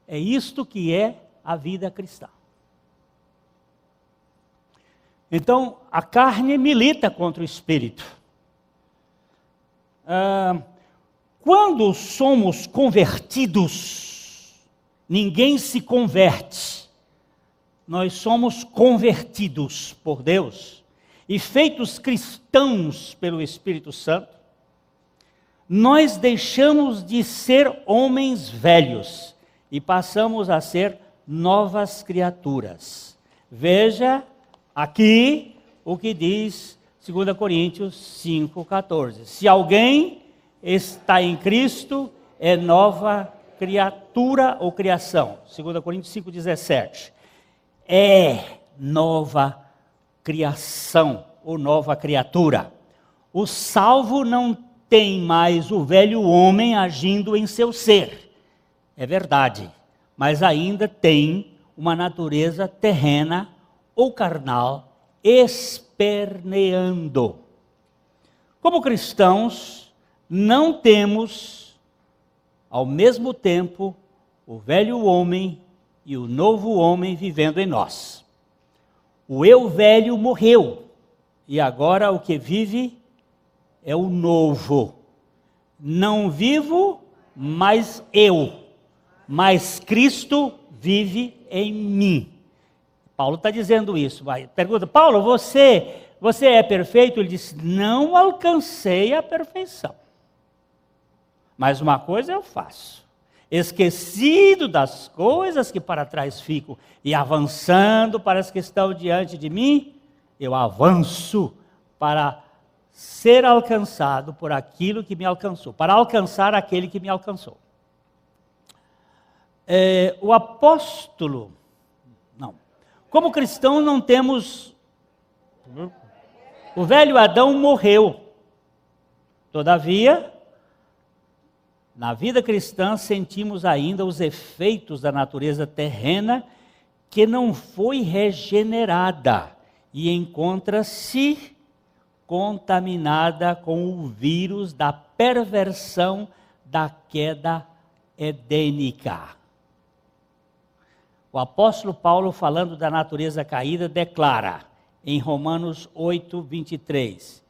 É isto que é a vida cristã. Então, a carne milita contra o espírito. Quando somos convertidos, ninguém se converte. Nós somos convertidos por Deus e feitos cristãos pelo Espírito Santo. Nós deixamos de ser homens velhos e passamos a ser novas criaturas. Veja aqui o que diz 2 Coríntios 5,14. Se alguém está em Cristo, é nova criatura ou criação. 2 Coríntios 5,17. É nova criação ou nova criatura. O salvo não tem mais o velho homem agindo em seu ser. É verdade, mas ainda tem uma natureza terrena ou carnal esperneando. Como cristãos, não temos, ao mesmo tempo, o velho homem e o novo homem vivendo em nós. O eu velho morreu, e agora o que vive é o novo. Não vivo, mas eu. Mas Cristo vive em mim. Paulo está dizendo isso. Pergunta, Paulo, você é perfeito? Ele disse, não alcancei a perfeição. Mas uma coisa eu faço. Esquecido das coisas que para trás ficam e avançando para as que estão diante de mim, eu avanço para ser alcançado por aquilo que me alcançou, para alcançar aquele que me alcançou. O apóstolo, não. Como cristão não temos, o velho Adão morreu. Todavia, na vida cristã sentimos ainda os efeitos da natureza terrena que não foi regenerada e encontra-se contaminada com o vírus da perversão da queda edênica. O apóstolo Paulo, falando da natureza caída, declara em Romanos 8, 23,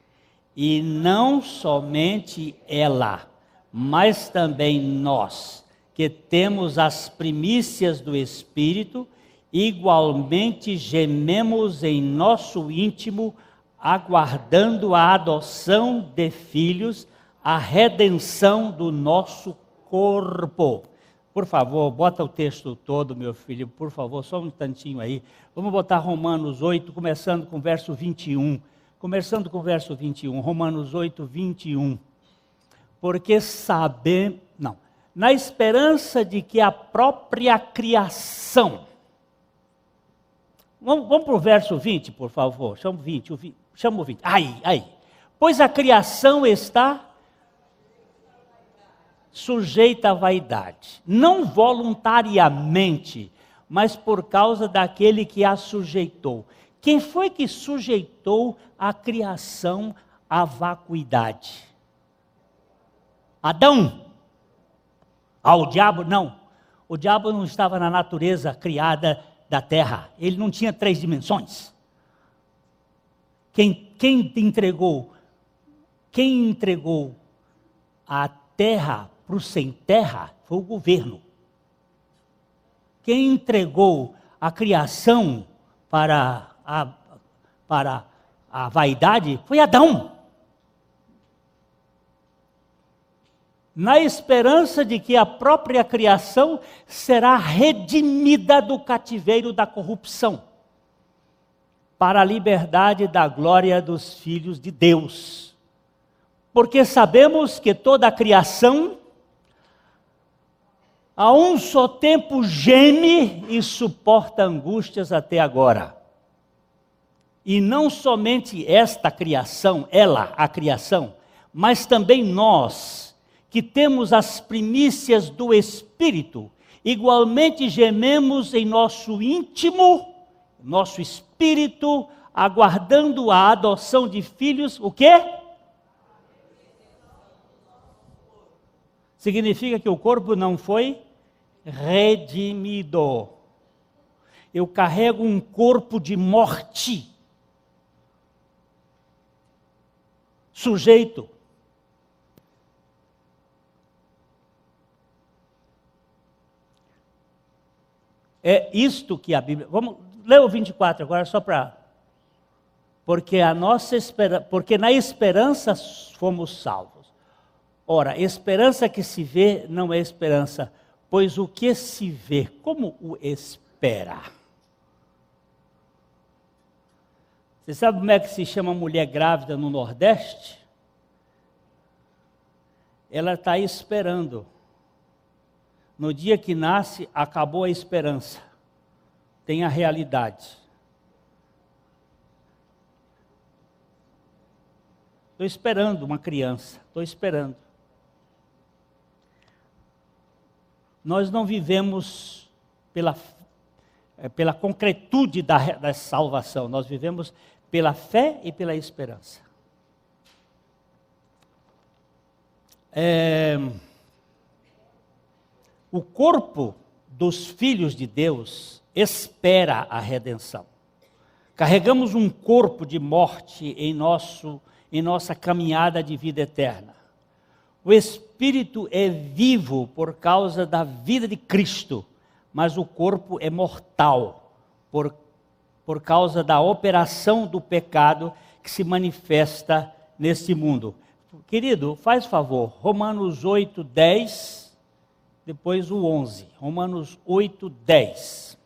e não somente ela, mas também nós, que temos as primícias do Espírito, igualmente gememos em nosso íntimo, aguardando a adoção de filhos, a redenção do nosso corpo. Por favor, bota o texto todo, meu filho, por favor, só um instantinho aí. Vamos botar Romanos 8, começando com o verso 21. Começando com o verso 21, Romanos 8, 21. Porque na esperança de que a própria criação... Vamos para o verso 20, por favor. Chama o 20. Aí. Pois a criação está sujeita à vaidade, não voluntariamente, mas por causa daquele que a sujeitou. Quem foi que sujeitou a criação à vacuidade? Adão? O diabo? Não. O diabo não estava na natureza criada da terra. Ele não tinha 3 dimensões. Quem entregou a terra para o sem terra foi o governo. Quem entregou a criação para a vaidade foi Adão. Na esperança de que a própria criação será redimida do cativeiro da corrupção, para a liberdade da glória dos filhos de Deus. Porque sabemos que toda a criação, a um só tempo, geme e suporta angústias até agora. E não somente esta criação, a criação, mas também nós, que temos as primícias do Espírito, igualmente gememos em nosso íntimo, nosso espírito, aguardando a adoção de filhos, o quê? Significa que o corpo não foi redimido. Eu carrego um corpo de morte, sujeito. É isto que a Bíblia... Vamos ler o 24 agora, só para... Porque na esperança fomos salvos. Ora, esperança que se vê não é esperança, pois o que se vê, como o espera? Você sabe como é que se chama mulher grávida no Nordeste? Ela está esperando. No dia que nasce, acabou a esperança. Tem a realidade. Estou esperando uma criança, estou esperando. Nós não vivemos pela concretude da salvação, nós vivemos pela fé e pela esperança. O corpo dos filhos de Deus espera a redenção. Carregamos um corpo de morte em nossa caminhada de vida eterna. O espírito é vivo por causa da vida de Cristo, mas o corpo é mortal por causa da operação do pecado que se manifesta neste mundo. Querido, faz favor, Romanos 8, 10, depois o 11. Romanos 8, 10.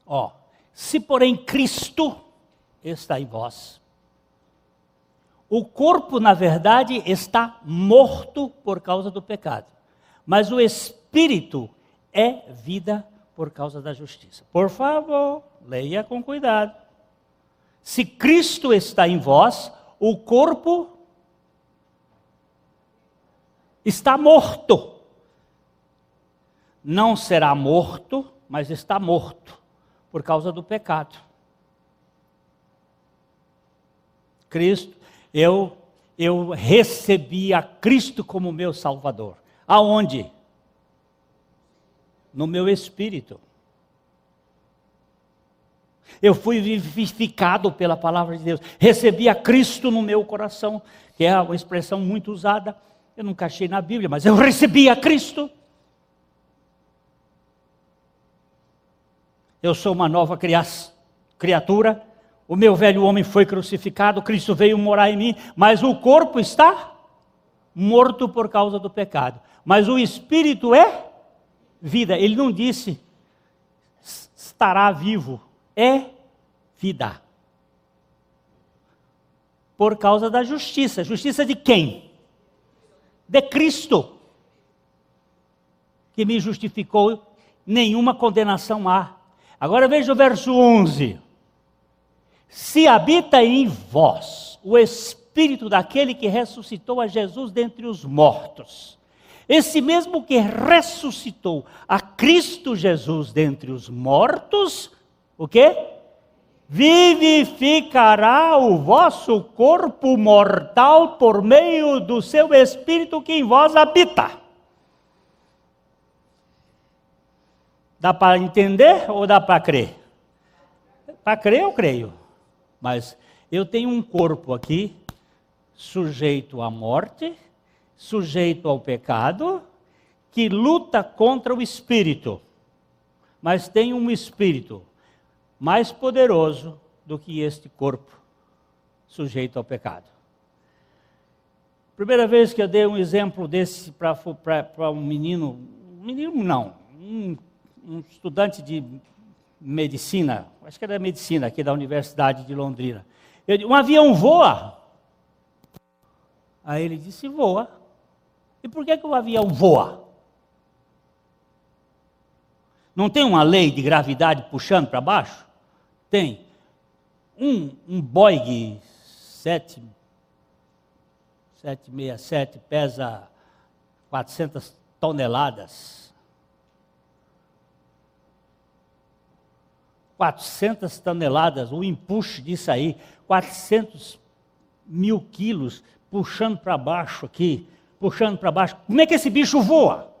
Ó, se porém Cristo está em vós, o corpo, na verdade, está morto por causa do pecado, mas o espírito é vida por causa da justiça. Por favor, leia com cuidado. Se Cristo está em vós, o corpo está morto. Não será morto, mas está morto por causa do pecado. Cristo, eu recebi a Cristo como meu Salvador. Aonde? No meu espírito. Eu fui vivificado pela palavra de Deus. Recebi a Cristo no meu coração, que é uma expressão muito usada. Eu nunca achei na Bíblia, mas eu recebi a Cristo. Eu sou uma nova criatura. O meu velho homem foi crucificado, Cristo veio morar em mim, mas o corpo está morto por causa do pecado. Mas o espírito é vida. Ele não disse estará vivo, é vida. Por causa da justiça. Justiça de quem? De Cristo, que me justificou, nenhuma condenação há. Agora veja o verso 11. Se habita em vós o Espírito daquele que ressuscitou a Jesus dentre os mortos, esse mesmo que ressuscitou a Cristo Jesus dentre os mortos, o quê? Vivificará o vosso corpo mortal por meio do seu Espírito que em vós habita. Dá para entender ou dá para crer? Para crer eu creio. Mas eu tenho um corpo aqui, sujeito à morte, sujeito ao pecado, que luta contra o espírito. Mas tem um espírito mais poderoso do que este corpo, sujeito ao pecado. Primeira vez que eu dei um exemplo desse para um estudante de medicina, acho que era medicina aqui da Universidade de Londrina. Eu disse, um avião voa? Aí ele disse, voa. E por que o avião voa? Não tem uma lei de gravidade puxando para baixo? Tem. Um Boeing 767 pesa 400 toneladas. 400 toneladas, o empuxo disso aí, 400 mil quilos, puxando para baixo aqui, puxando para baixo. Como é que esse bicho voa?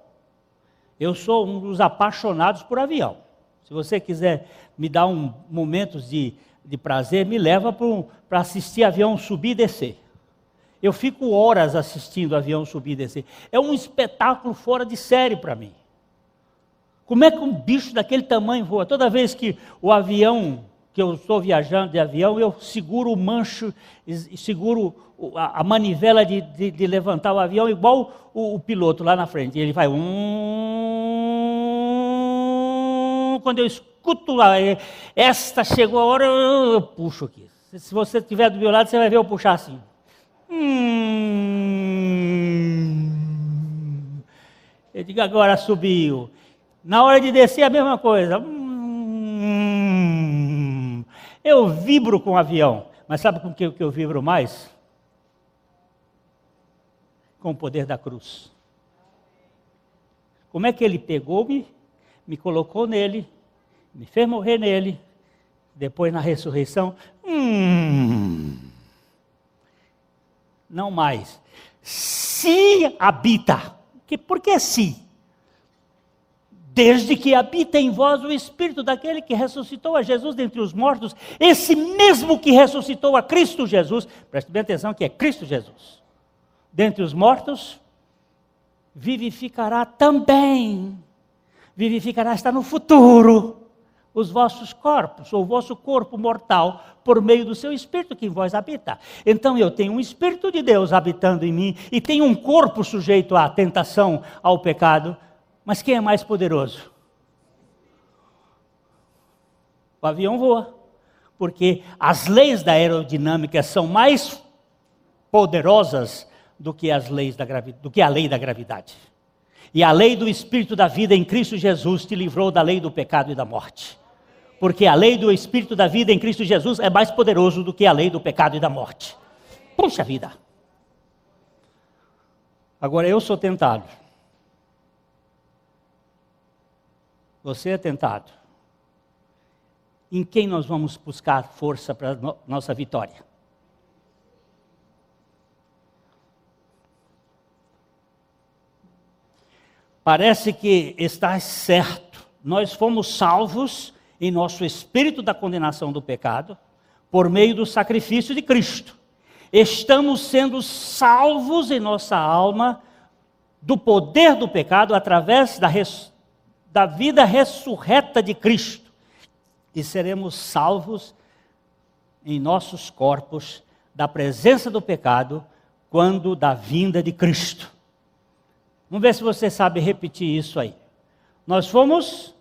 Eu sou um dos apaixonados por avião. Se você quiser me dar momentos de prazer, me leva para assistir avião subir e descer. Eu fico horas assistindo avião subir e descer. É um espetáculo fora de série para mim. Como é que um bicho daquele tamanho voa? Toda vez que o avião, que eu estou viajando de avião, eu seguro o mancho, seguro a manivela de levantar o avião, igual o piloto lá na frente. Ele vai... Quando eu escuto lá, esta chegou a hora, eu puxo aqui. Se você estiver do meu lado, você vai ver eu puxar assim. Eu digo, agora subiu. Na hora de descer, a mesma coisa. Eu vibro com o avião. Mas sabe com o que eu vibro mais? Com o poder da cruz. Como é que ele pegou-me, me colocou nele, me fez morrer nele, depois na ressurreição, não mais. Se habita, por que se? Desde que habita em vós o Espírito daquele que ressuscitou a Jesus dentre os mortos, esse mesmo que ressuscitou a Cristo Jesus, preste bem atenção que é Cristo Jesus, dentre os mortos, vivificará também, vivificará, está no futuro, os vossos corpos, ou o vosso corpo mortal, por meio do seu Espírito que em vós habita. Então eu tenho um Espírito de Deus habitando em mim, e tenho um corpo sujeito à tentação, ao pecado. Mas quem é mais poderoso? o avião voa. Porque as leis da aerodinâmica são mais poderosas do que as leis do que a lei da gravidade. E a lei do Espírito da vida em Cristo Jesus te livrou da lei do pecado e da morte. Porque a lei do Espírito da vida em Cristo Jesus é mais poderoso do que a lei do pecado e da morte. Puxa vida! Agora eu sou tentado. Você é tentado. Em quem nós vamos buscar força para a nossa vitória? Parece que está certo. Nós fomos salvos em nosso espírito da condenação do pecado por meio do sacrifício de Cristo. Estamos sendo salvos em nossa alma do poder do pecado através da vida ressurreta de Cristo. E seremos salvos em nossos corpos da presença do pecado quando da vinda de Cristo. Vamos ver se você sabe repetir isso aí. Nós fomos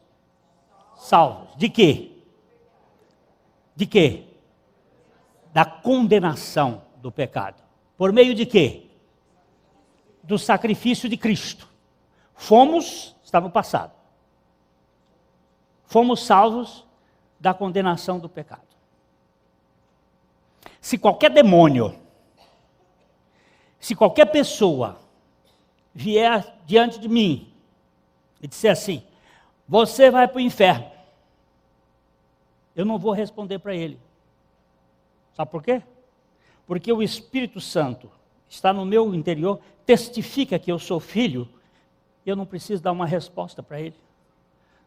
salvos. De quê? De quê? Da condenação do pecado. Por meio de quê? Do sacrifício de Cristo. Está no passado. Fomos salvos da condenação do pecado. Se qualquer demônio, se qualquer pessoa vier diante de mim e disser assim, você vai para o inferno, eu não vou responder para ele. Sabe por quê? Porque o Espírito Santo está no meu interior, testifica que eu sou filho, e eu não preciso dar uma resposta para ele.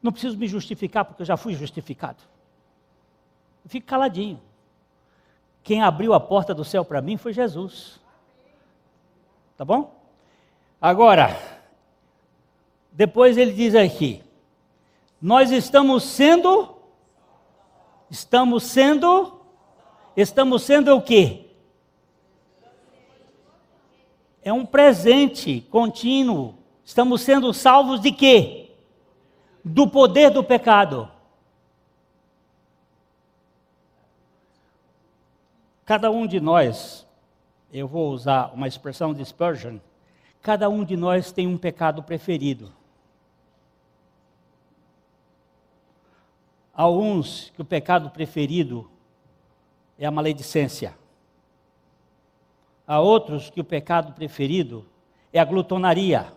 Não preciso me justificar, porque eu já fui justificado. Eu fico caladinho. Quem abriu a porta do céu para mim foi Jesus. Tá bom? Agora, depois ele diz aqui, nós estamos sendo o quê? É um presente contínuo. Estamos sendo salvos de quê? Do poder do pecado. Cada um de nós, eu vou usar uma expressão de Spurgeon, cada um de nós tem um pecado preferido. Há uns que o pecado preferido é a maledicência. Há outros que o pecado preferido é a glutonaria.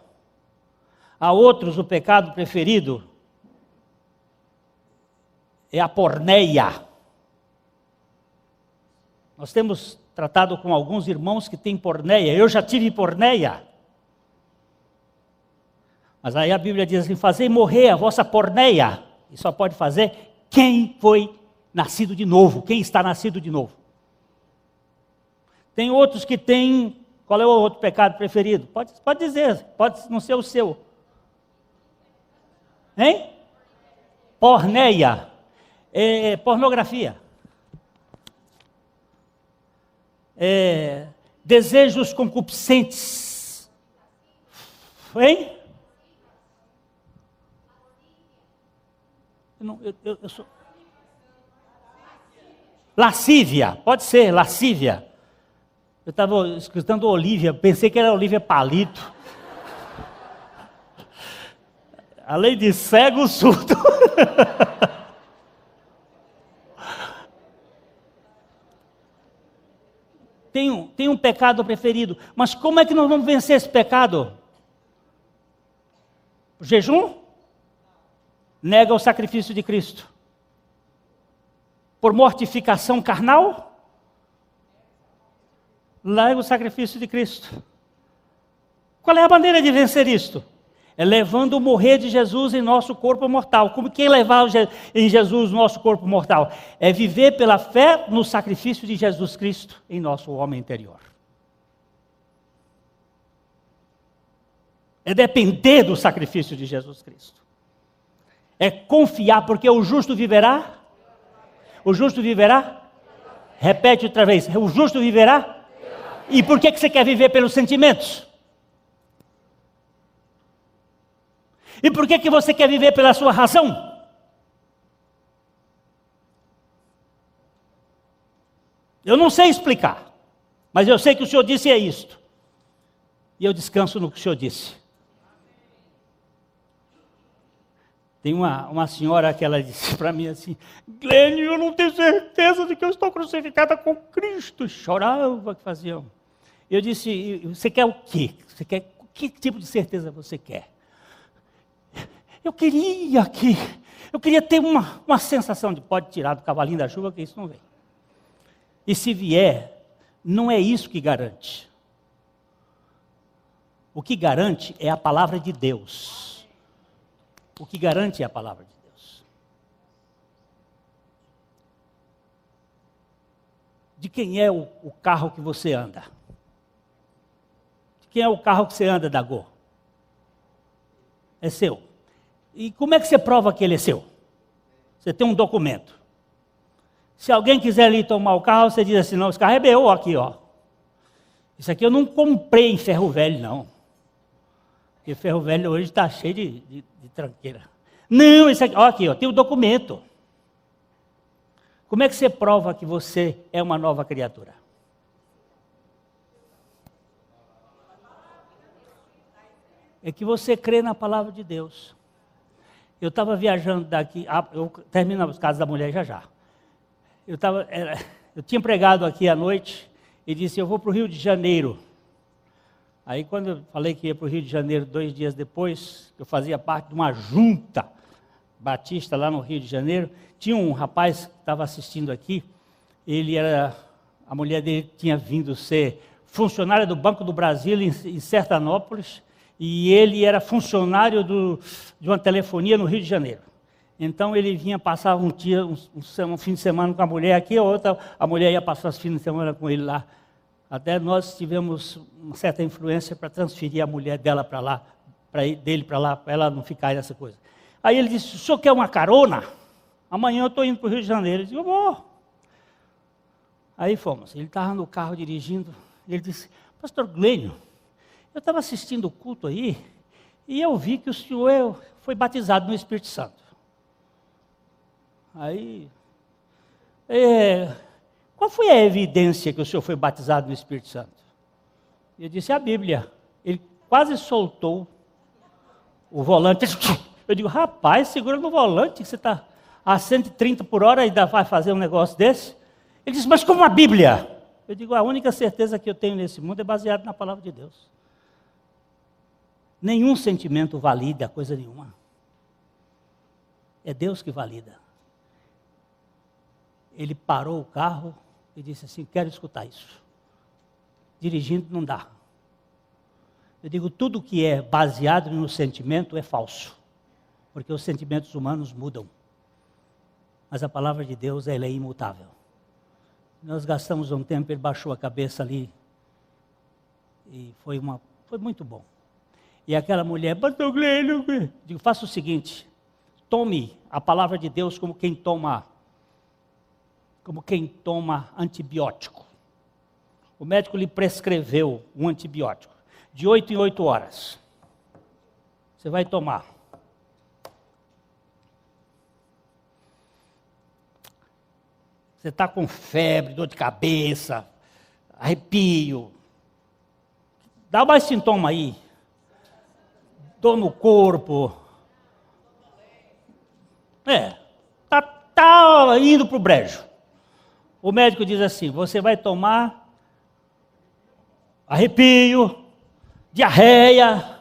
Há outros o pecado preferido é a porneia. Nós temos tratado com alguns irmãos que têm porneia. Eu já tive porneia. Mas aí a Bíblia diz assim, fazei morrer a vossa porneia. E só pode fazer quem foi nascido de novo, quem está nascido de novo. Tem outros que têm, qual é o outro pecado preferido? Pode dizer, pode não ser o seu. Hein? Porneia. Pornografia. Desejos concupiscentes. Hein? Eu sou... Lascívia, pode ser, lascívia. Eu estava escutando Olívia, pensei que era Olívia Palito. Além de cego, surdo. Tem um pecado preferido, mas como é que nós vamos vencer esse pecado? O jejum? Nega o sacrifício de Cristo. Por mortificação carnal? Nega o sacrifício de Cristo. Qual é a maneira de vencer isto? É levando o morrer de Jesus em nosso corpo mortal. Como que é levar em Jesus o nosso corpo mortal? É viver pela fé no sacrifício de Jesus Cristo em nosso homem interior. É depender do sacrifício de Jesus Cristo. É confiar, porque o justo viverá. O justo viverá? Repete outra vez. O justo viverá? E por que você quer viver pelos sentimentos? E por que você quer viver pela sua razão? Eu não sei explicar, mas eu sei que o Senhor disse é isto. E eu descanso no que o Senhor disse. Tem uma senhora que ela disse para mim assim: Glênio, eu não tenho certeza de que eu estou crucificada com Cristo. Chorava que faziam. Eu disse: você quer o quê? Que tipo de certeza você quer? Eu queria ter uma sensação de pode tirar do cavalinho da chuva, que isso não vem. E se vier, não é isso que garante. O que garante é a palavra de Deus. O que garante é a palavra de Deus. De quem é o carro que você anda? De quem é o carro que você anda, Dagô? É seu. E como é que você prova que ele é seu? Você tem um documento. Se alguém quiser ali tomar o carro, você diz assim: não, esse carro é meu aqui, ó. Isso aqui eu não comprei em ferro velho, não. Porque ferro velho hoje está cheio de tranqueira. Não, isso aqui, ó, aqui, ó, tem o documento. Como é que você prova que você é uma nova criatura? É que você crê na palavra de Deus. Eu estava viajando daqui, eu termino os casos da mulher já. Eu tinha pregado aqui à noite e disse: eu vou para o Rio de Janeiro. Aí quando eu falei que ia para o Rio de Janeiro 2 dias depois, eu fazia parte de uma junta batista lá no Rio de Janeiro, tinha um rapaz que estava assistindo aqui, a mulher dele tinha vindo ser funcionária do Banco do Brasil em Sertanópolis, e ele era funcionário de uma telefonia no Rio de Janeiro. Então ele vinha passar um fim de semana com a mulher aqui, a mulher ia passar os fins de semana com ele lá. Até nós tivemos uma certa influência para transferir a mulher dela para lá, dele para lá, para ela não ficar nessa coisa. Aí ele disse: o senhor quer uma carona? Amanhã eu estou indo para o Rio de Janeiro. Ele disse: eu vou. Aí fomos. Ele estava no carro dirigindo, e ele disse: pastor Glênio, eu estava assistindo o culto aí, e eu vi que o senhor foi batizado no Espírito Santo. Aí, qual foi a evidência que o senhor foi batizado no Espírito Santo? Eu disse: a Bíblia. Ele quase soltou o volante. Eu digo: rapaz, segura no volante, que você está a 130 por hora e ainda vai fazer um negócio desse? Ele disse: mas como a Bíblia? Eu digo: a única certeza que eu tenho nesse mundo é baseada na palavra de Deus. Nenhum sentimento valida coisa nenhuma. É Deus que valida. Ele parou o carro e disse assim: quero escutar isso. Dirigindo não dá. Eu digo: tudo que é baseado no sentimento é falso. Porque os sentimentos humanos mudam. Mas a palavra de Deus, ela é imutável. Nós gastamos um tempo, ele baixou a cabeça ali. E foi muito bom. E aquela mulher: pastor Glênio, digo: faça o seguinte, tome a palavra de Deus como quem toma antibiótico. O médico lhe prescreveu um antibiótico, de 8 em 8 horas. Você vai tomar. Você está com febre, dor de cabeça, arrepio. Dá mais sintoma aí. Dor no corpo. Tá indo para o brejo. O médico diz assim: você vai tomar arrepio, diarreia.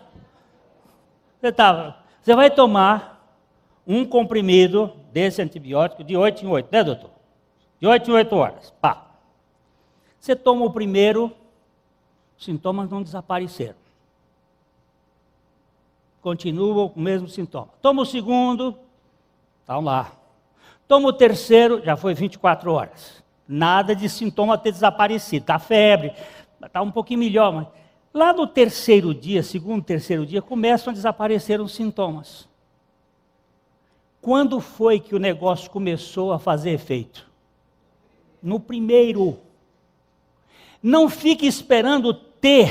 Você vai tomar um comprimido desse antibiótico de 8 em 8, né, doutor? De 8 em 8 horas. Pá. Você toma o primeiro, os sintomas não desapareceram. Continuam com o mesmo sintoma. Toma o segundo, estão lá. Toma o terceiro, já foi 24 horas. Nada de sintoma ter desaparecido. Está febre, está um pouquinho melhor, mas lá no terceiro dia, segundo, terceiro dia, começam a desaparecer os sintomas. Quando foi que o negócio começou a fazer efeito? No primeiro. Não fique esperando ter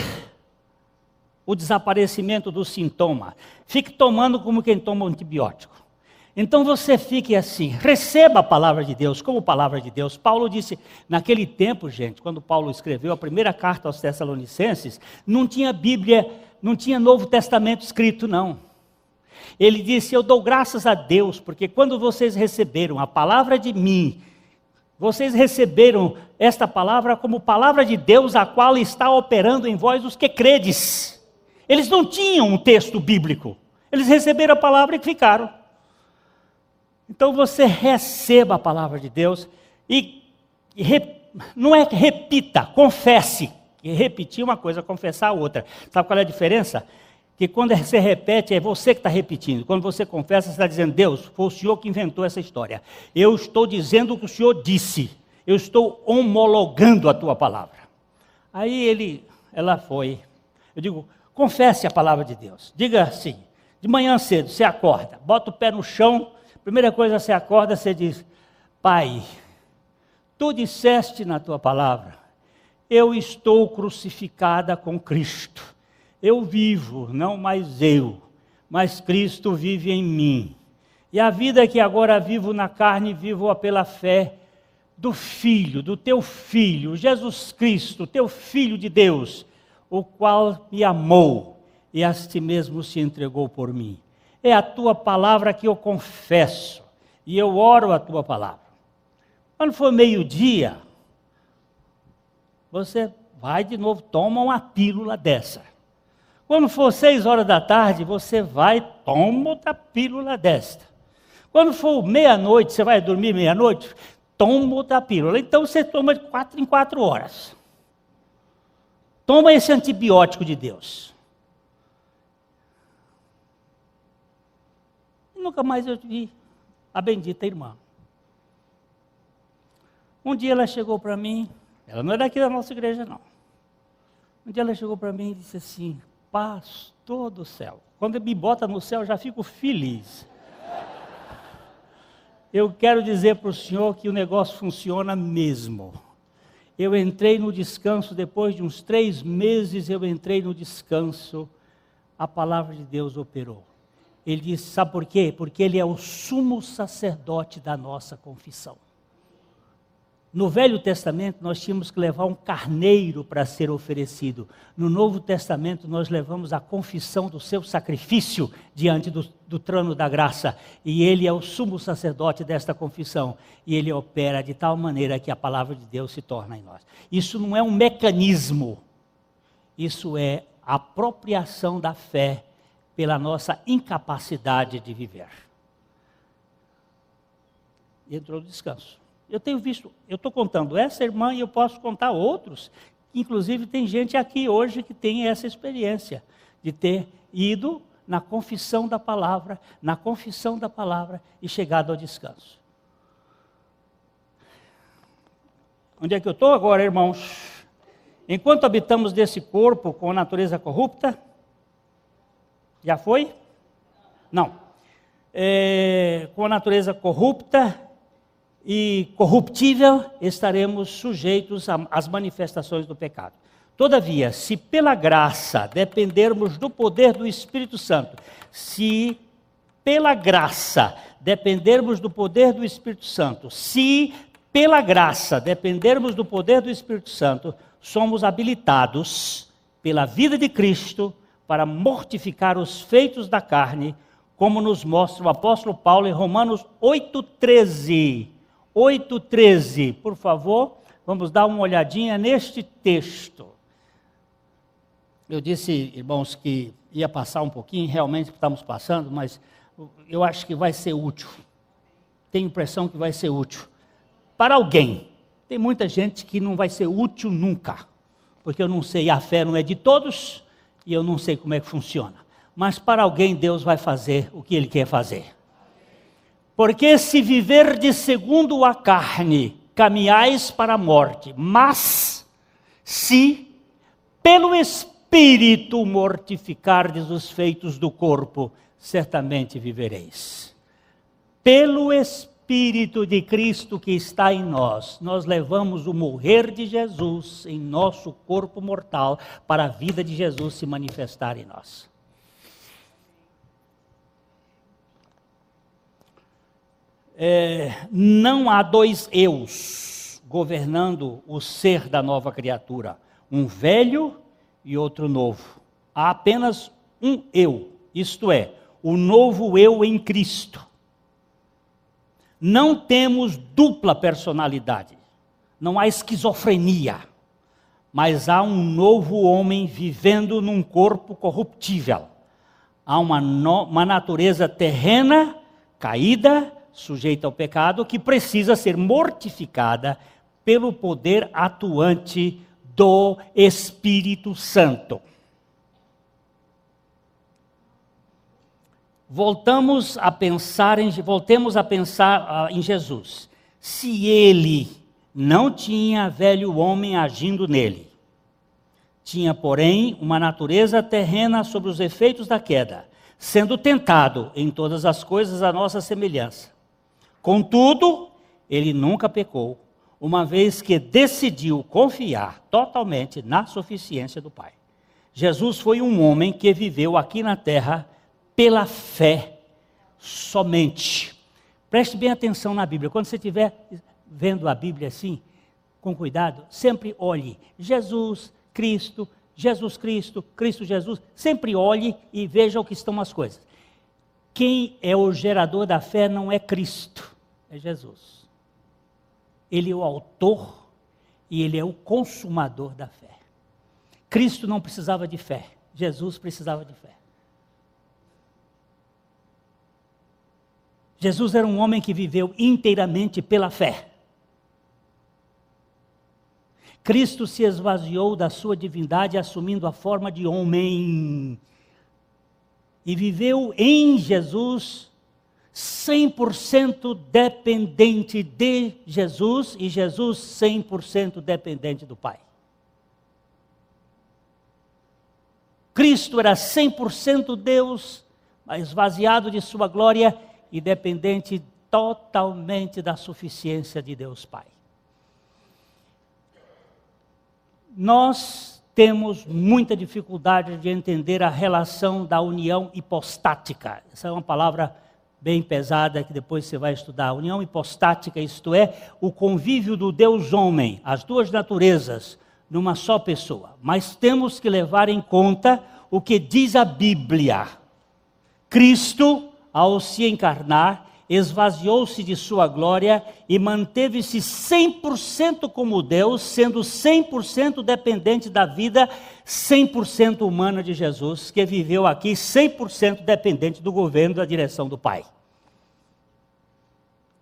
o desaparecimento do sintoma. Fique tomando como quem toma um antibiótico. Então você fique assim, receba a palavra de Deus como palavra de Deus. Paulo disse, naquele tempo, gente, quando Paulo escreveu a primeira carta aos Tessalonicenses, não tinha Bíblia, não tinha Novo Testamento escrito, não. Ele disse, eu dou graças a Deus, porque quando vocês receberam a palavra de mim, vocês receberam esta palavra como palavra de Deus, a qual está operando em vós os que credes. Eles não tinham um texto bíblico, eles receberam a palavra e ficaram. Então você receba a palavra de Deus e não é que repita, confesse. E repetir uma coisa, confessar outra. Sabe qual é a diferença? Que quando você repete, é você que está repetindo. Quando você confessa, você está dizendo, Deus, foi o Senhor que inventou essa história. Eu estou dizendo o que o Senhor disse. Eu estou homologando a tua palavra. Aí ela foi. Eu digo, confesse a palavra de Deus. Diga assim, de manhã cedo, você acorda, bota o pé no chão. Primeira coisa, você acorda, você diz, Pai, tu disseste na tua palavra, eu estou crucificada com Cristo. Eu vivo, não mais eu, mas Cristo vive em mim. E a vida que agora vivo na carne, vivo-a pela fé do Filho, do teu Filho, Jesus Cristo, teu Filho de Deus, o qual me amou e a si mesmo se entregou por mim. É a tua palavra que eu confesso, e eu oro a tua palavra. Quando for meio-dia, você vai de novo, toma uma pílula dessa. Quando for 6 horas da tarde, você vai, toma outra pílula desta. Quando for meia-noite, você vai dormir meia-noite, toma outra pílula. Então você toma de 4 em 4 horas. Toma esse antibiótico de Deus. Nunca mais eu vi a bendita irmã. Um dia ela chegou para mim, ela não é daqui da nossa igreja não. Um dia ela chegou para mim e disse assim, pastor do céu, quando me bota no céu eu já fico feliz. Eu quero dizer para o senhor que o negócio funciona mesmo. Eu entrei no descanso, depois de uns 3 meses eu entrei no descanso, a palavra de Deus operou. Ele disse, sabe por quê? Porque ele é o sumo sacerdote da nossa confissão. No Velho Testamento, nós tínhamos que levar um carneiro para ser oferecido. No Novo Testamento, nós levamos a confissão do seu sacrifício diante do trono da graça. E ele é o sumo sacerdote desta confissão. E ele opera de tal maneira que a palavra de Deus se torna em nós. Isso não é um mecanismo. Isso é a apropriação da fé pela nossa incapacidade de viver. E entrou no descanso. Eu tenho visto, eu estou contando essa irmã e eu posso contar outros. Inclusive tem gente aqui hoje que tem essa experiência de ter ido na confissão da palavra e chegado ao descanso. Onde é que eu estou agora, irmãos? Enquanto habitamos desse corpo com a natureza corrupta, já foi? Não. Com a natureza corrupta e corruptível, estaremos sujeitos às manifestações do pecado. Todavia, se pela graça dependermos do poder do Espírito Santo, se pela graça dependermos do poder do Espírito Santo, se pela graça dependermos do poder do Espírito Santo, somos habilitados pela vida de Cristo para mortificar os feitos da carne, como nos mostra o apóstolo Paulo em Romanos 8,13. 8,13, por favor, vamos dar uma olhadinha neste texto. Eu disse, irmãos, que ia passar um pouquinho, realmente estamos passando, mas eu acho que vai ser útil. Tenho a impressão que vai ser útil. Para alguém, tem muita gente que não vai ser útil nunca, porque eu não sei, a fé não é de todos, e eu não sei como é que funciona. Mas para alguém Deus vai fazer o que Ele quer fazer. Porque se viverdes segundo a carne, caminhais para a morte. Mas se pelo Espírito mortificardes os feitos do corpo, certamente vivereis. Pelo Espírito de Cristo que está em nós, nós levamos o morrer de Jesus em nosso corpo mortal para a vida de Jesus se manifestar em nós. não há dois eus governando o ser da nova criatura, um velho e outro novo. Há apenas um eu, isto é, o novo eu em Cristo. Não temos dupla personalidade, não há esquizofrenia, mas há um novo homem vivendo num corpo corruptível. Há uma natureza terrena, caída, sujeita ao pecado, que precisa ser mortificada pelo poder atuante do Espírito Santo. Voltemos a pensar em Jesus. Se ele não tinha velho homem agindo nele, tinha, porém, uma natureza terrena sob os efeitos da queda, sendo tentado em todas as coisas à nossa semelhança. Contudo, ele nunca pecou, uma vez que decidiu confiar totalmente na suficiência do Pai. Jesus foi um homem que viveu aqui na terra pela fé somente. Preste bem atenção na Bíblia. Quando você estiver vendo a Bíblia assim, com cuidado, sempre olhe Jesus Cristo, Jesus Cristo, Cristo Jesus. Sempre olhe e veja o que estão as coisas. Quem é o gerador da fé não é Cristo, é Jesus. Ele é o autor e ele é o consumador da fé. Cristo não precisava de fé, Jesus precisava de fé. Jesus era um homem que viveu inteiramente pela fé. Cristo se esvaziou da sua divindade, assumindo a forma de homem. E viveu em Jesus 100% dependente de Jesus e Jesus 100% dependente do Pai. Cristo era 100% Deus, esvaziado de sua glória e dependente totalmente da suficiência de Deus Pai. Nós temos muita dificuldade de entender a relação da união hipostática. Essa é uma palavra bem pesada que depois você vai estudar. União hipostática, isto é, o convívio do Deus-homem, as duas naturezas, numa só pessoa. Mas temos que levar em conta o que diz a Bíblia. Cristo, ao se encarnar, esvaziou-se de sua glória e manteve-se 100% como Deus, sendo 100% dependente da vida 100% humana de Jesus, que viveu aqui 100% dependente do governo e da direção do Pai.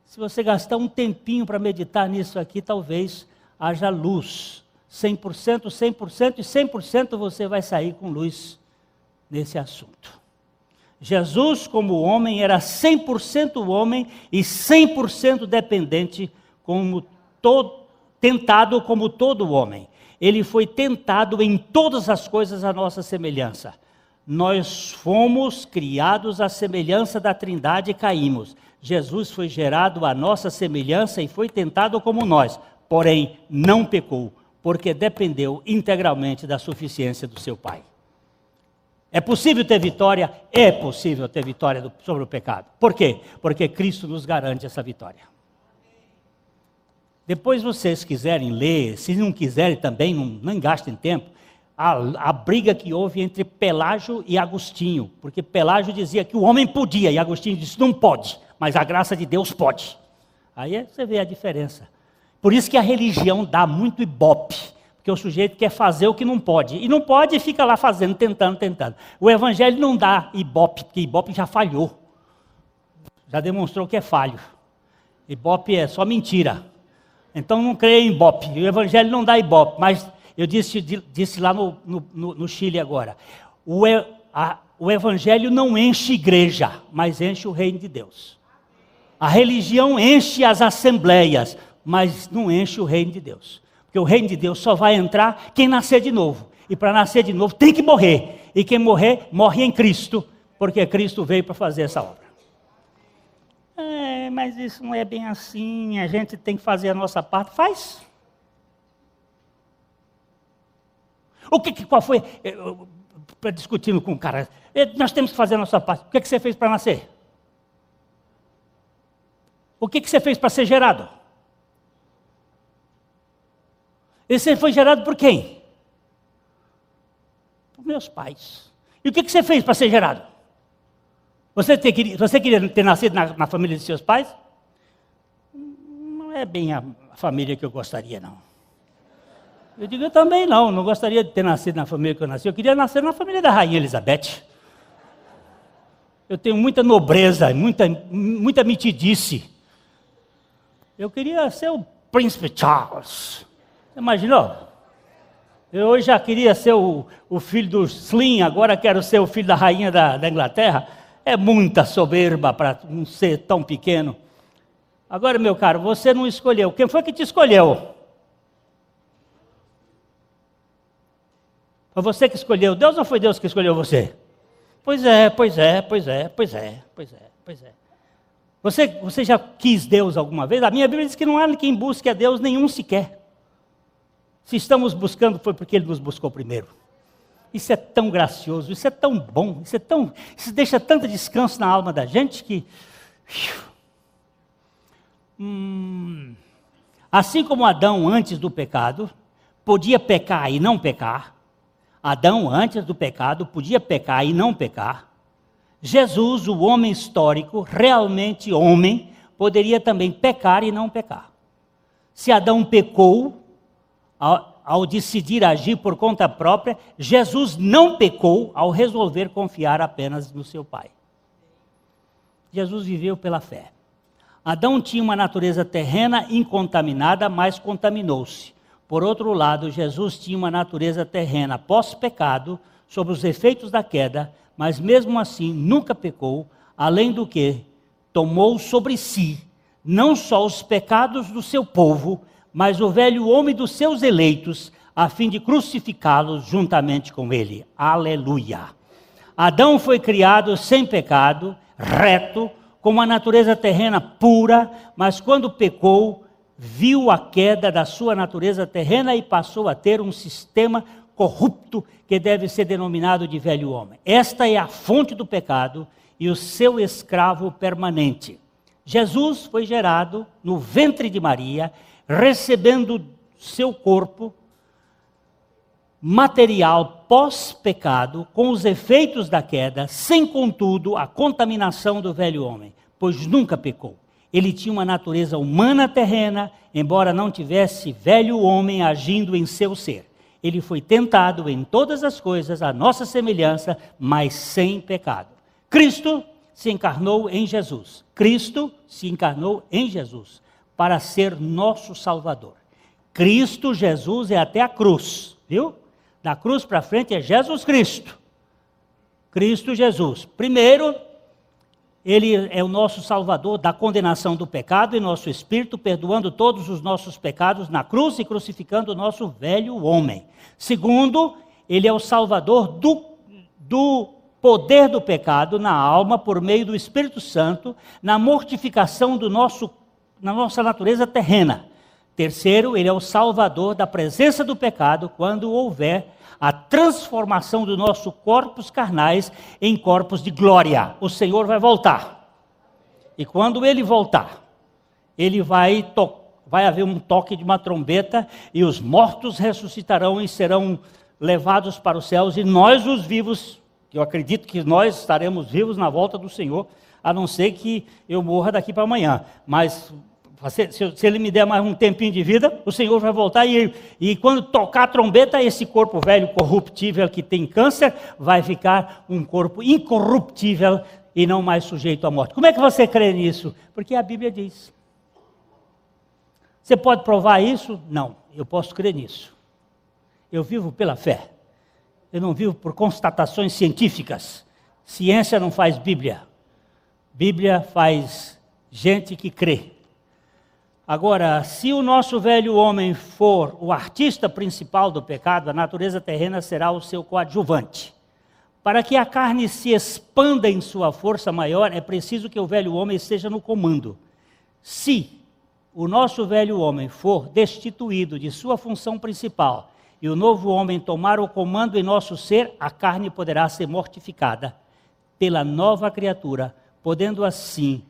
Se você gastar um tempinho para meditar nisso aqui, talvez haja luz. 100%, 100% e 100% você vai sair com luz nesse assunto. Jesus, como homem, era 100% homem e 100% dependente, tentado como todo homem. Ele foi tentado em todas as coisas à nossa semelhança. Nós fomos criados à semelhança da Trindade e caímos. Jesus foi gerado à nossa semelhança e foi tentado como nós, porém não pecou, porque dependeu integralmente da suficiência do seu Pai. É possível ter vitória? É possível ter vitória sobre o pecado. Por quê? Porque Cristo nos garante essa vitória. Depois vocês quiserem ler, se não quiserem também, não gastem tempo, a briga que houve entre Pelágio e Agostinho, porque Pelágio dizia que o homem podia e Agostinho disse não pode, mas a graça de Deus pode. Aí você vê a diferença. Por isso que a religião dá muito ibope. Porque o sujeito quer fazer o que não pode. E não pode e fica lá fazendo, tentando. O evangelho não dá ibope, porque ibope já falhou. Já demonstrou que é falho. Ibope é só mentira. Então não creia em ibope. O evangelho não dá ibope. Mas eu disse lá no Chile agora. O evangelho não enche igreja, mas enche o reino de Deus. A religião enche as assembleias, mas não enche o reino de Deus. Porque o reino de Deus só vai entrar quem nascer de novo. E para nascer de novo tem que morrer. E quem morrer, morre em Cristo. Porque Cristo veio para fazer essa obra. Mas isso não é bem assim. A gente tem que fazer a nossa parte. Faz. Qual foi? Discutindo com o cara. Nós temos que fazer a nossa parte. O que você fez para nascer? O que você fez para ser gerado? E você foi gerado por quem? Por meus pais. E o que você fez para ser gerado? Você queria ter nascido na família de seus pais? Não é bem a família que eu gostaria, não. Eu digo, eu também não gostaria de ter nascido na família que eu nasci. Eu queria nascer na família da Rainha Elizabeth. Eu tenho muita nobreza, muita mitidice. Eu queria ser o Príncipe Charles. Você imaginou? Eu hoje já queria ser o filho do Slim, agora quero ser o filho da Rainha da Inglaterra. É muita soberba para um ser tão pequeno. Agora, meu caro, você não escolheu. Quem foi que te escolheu? Foi você que escolheu Deus ou foi Deus que escolheu você? Pois é. Você já quis Deus alguma vez? A minha Bíblia diz que não há quem busque a Deus nenhum sequer. Se estamos buscando foi porque Ele nos buscou primeiro. Isso é tão gracioso, isso é tão bom, isso deixa tanto descanso na alma da gente que... Assim como Adão antes do pecado podia pecar e não pecar, Adão antes do pecado podia pecar e não pecar, Jesus, o homem histórico, realmente homem, poderia também pecar e não pecar. Se Adão pecou, ao decidir agir por conta própria, Jesus não pecou ao resolver confiar apenas no seu Pai. Jesus viveu pela fé. Adão tinha uma natureza terrena incontaminada, mas contaminou-se. Por outro lado, Jesus tinha uma natureza terrena pós-pecado, sob os efeitos da queda, mas mesmo assim nunca pecou, além do que tomou sobre si não só os pecados do seu povo, mas o velho homem dos seus eleitos, a fim de crucificá-los juntamente com ele. Aleluia! Adão foi criado sem pecado, reto, com uma natureza terrena pura, mas quando pecou, viu a queda da sua natureza terrena e passou a ter um sistema corrupto que deve ser denominado de velho homem. Esta é a fonte do pecado e o seu escravo permanente. Jesus foi gerado no ventre de Maria, recebendo seu corpo material pós-pecado, com os efeitos da queda, sem contudo a contaminação do velho homem, pois nunca pecou. Ele tinha uma natureza humana terrena, embora não tivesse velho homem agindo em seu ser. Ele foi tentado em todas as coisas, à nossa semelhança, mas sem pecado. Cristo se encarnou em Jesus. Cristo se encarnou em Jesus para ser nosso Salvador. Cristo Jesus é até a cruz, viu? Da cruz para frente é Jesus Cristo. Cristo Jesus. Primeiro, Ele é o nosso Salvador da condenação do pecado em nosso espírito, perdoando todos os nossos pecados na cruz e crucificando o nosso velho homem. Segundo, Ele é o Salvador do poder do pecado na alma por meio do Espírito Santo, na mortificação da nossa natureza terrena. Terceiro, Ele é o Salvador da presença do pecado quando houver a transformação dos nossos corpos carnais em corpos de glória. O Senhor vai voltar. E quando Ele voltar, Ele vai haver um toque de uma trombeta e os mortos ressuscitarão e serão levados para os céus e nós os vivos, eu acredito que nós estaremos vivos na volta do Senhor, a não ser que eu morra daqui para amanhã, mas se Ele me der mais um tempinho de vida, o Senhor vai voltar e quando tocar a trombeta, esse corpo velho corruptível que tem câncer, vai ficar um corpo incorruptível e não mais sujeito à morte. Como é que você crê nisso? Porque a Bíblia diz. Você pode provar isso? Não, eu posso crer nisso. Eu vivo pela fé. Eu não vivo por constatações científicas. Ciência não faz Bíblia. Bíblia faz gente que crê. Agora, se o nosso velho homem for o artista principal do pecado, a natureza terrena será o seu coadjuvante. Para que a carne se expanda em sua força maior, é preciso que o velho homem esteja no comando. Se o nosso velho homem for destituído de sua função principal e o novo homem tomar o comando em nosso ser, a carne poderá ser mortificada pela nova criatura, podendo assim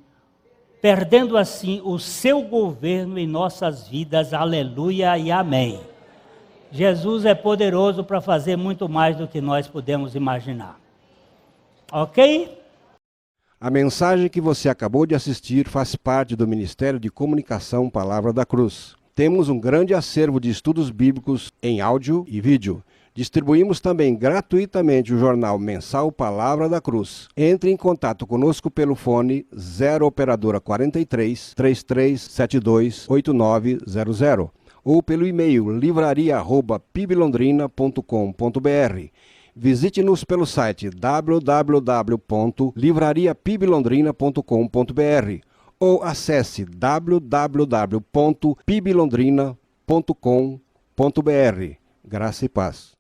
perdendo assim o seu governo em nossas vidas. Aleluia e amém. Jesus é poderoso para fazer muito mais do que nós podemos imaginar. Ok? A mensagem que você acabou de assistir faz parte do Ministério de Comunicação Palavra da Cruz. Temos um grande acervo de estudos bíblicos em áudio e vídeo. Distribuímos também gratuitamente o jornal mensal Palavra da Cruz. Entre em contato conosco pelo fone 0 operadora 43 3372 8900 ou pelo e-mail livraria@piblondrina.com.br. Visite-nos pelo site www.livrariapiblondrina.com.br ou acesse www.piblondrina.com.br. Graça e paz.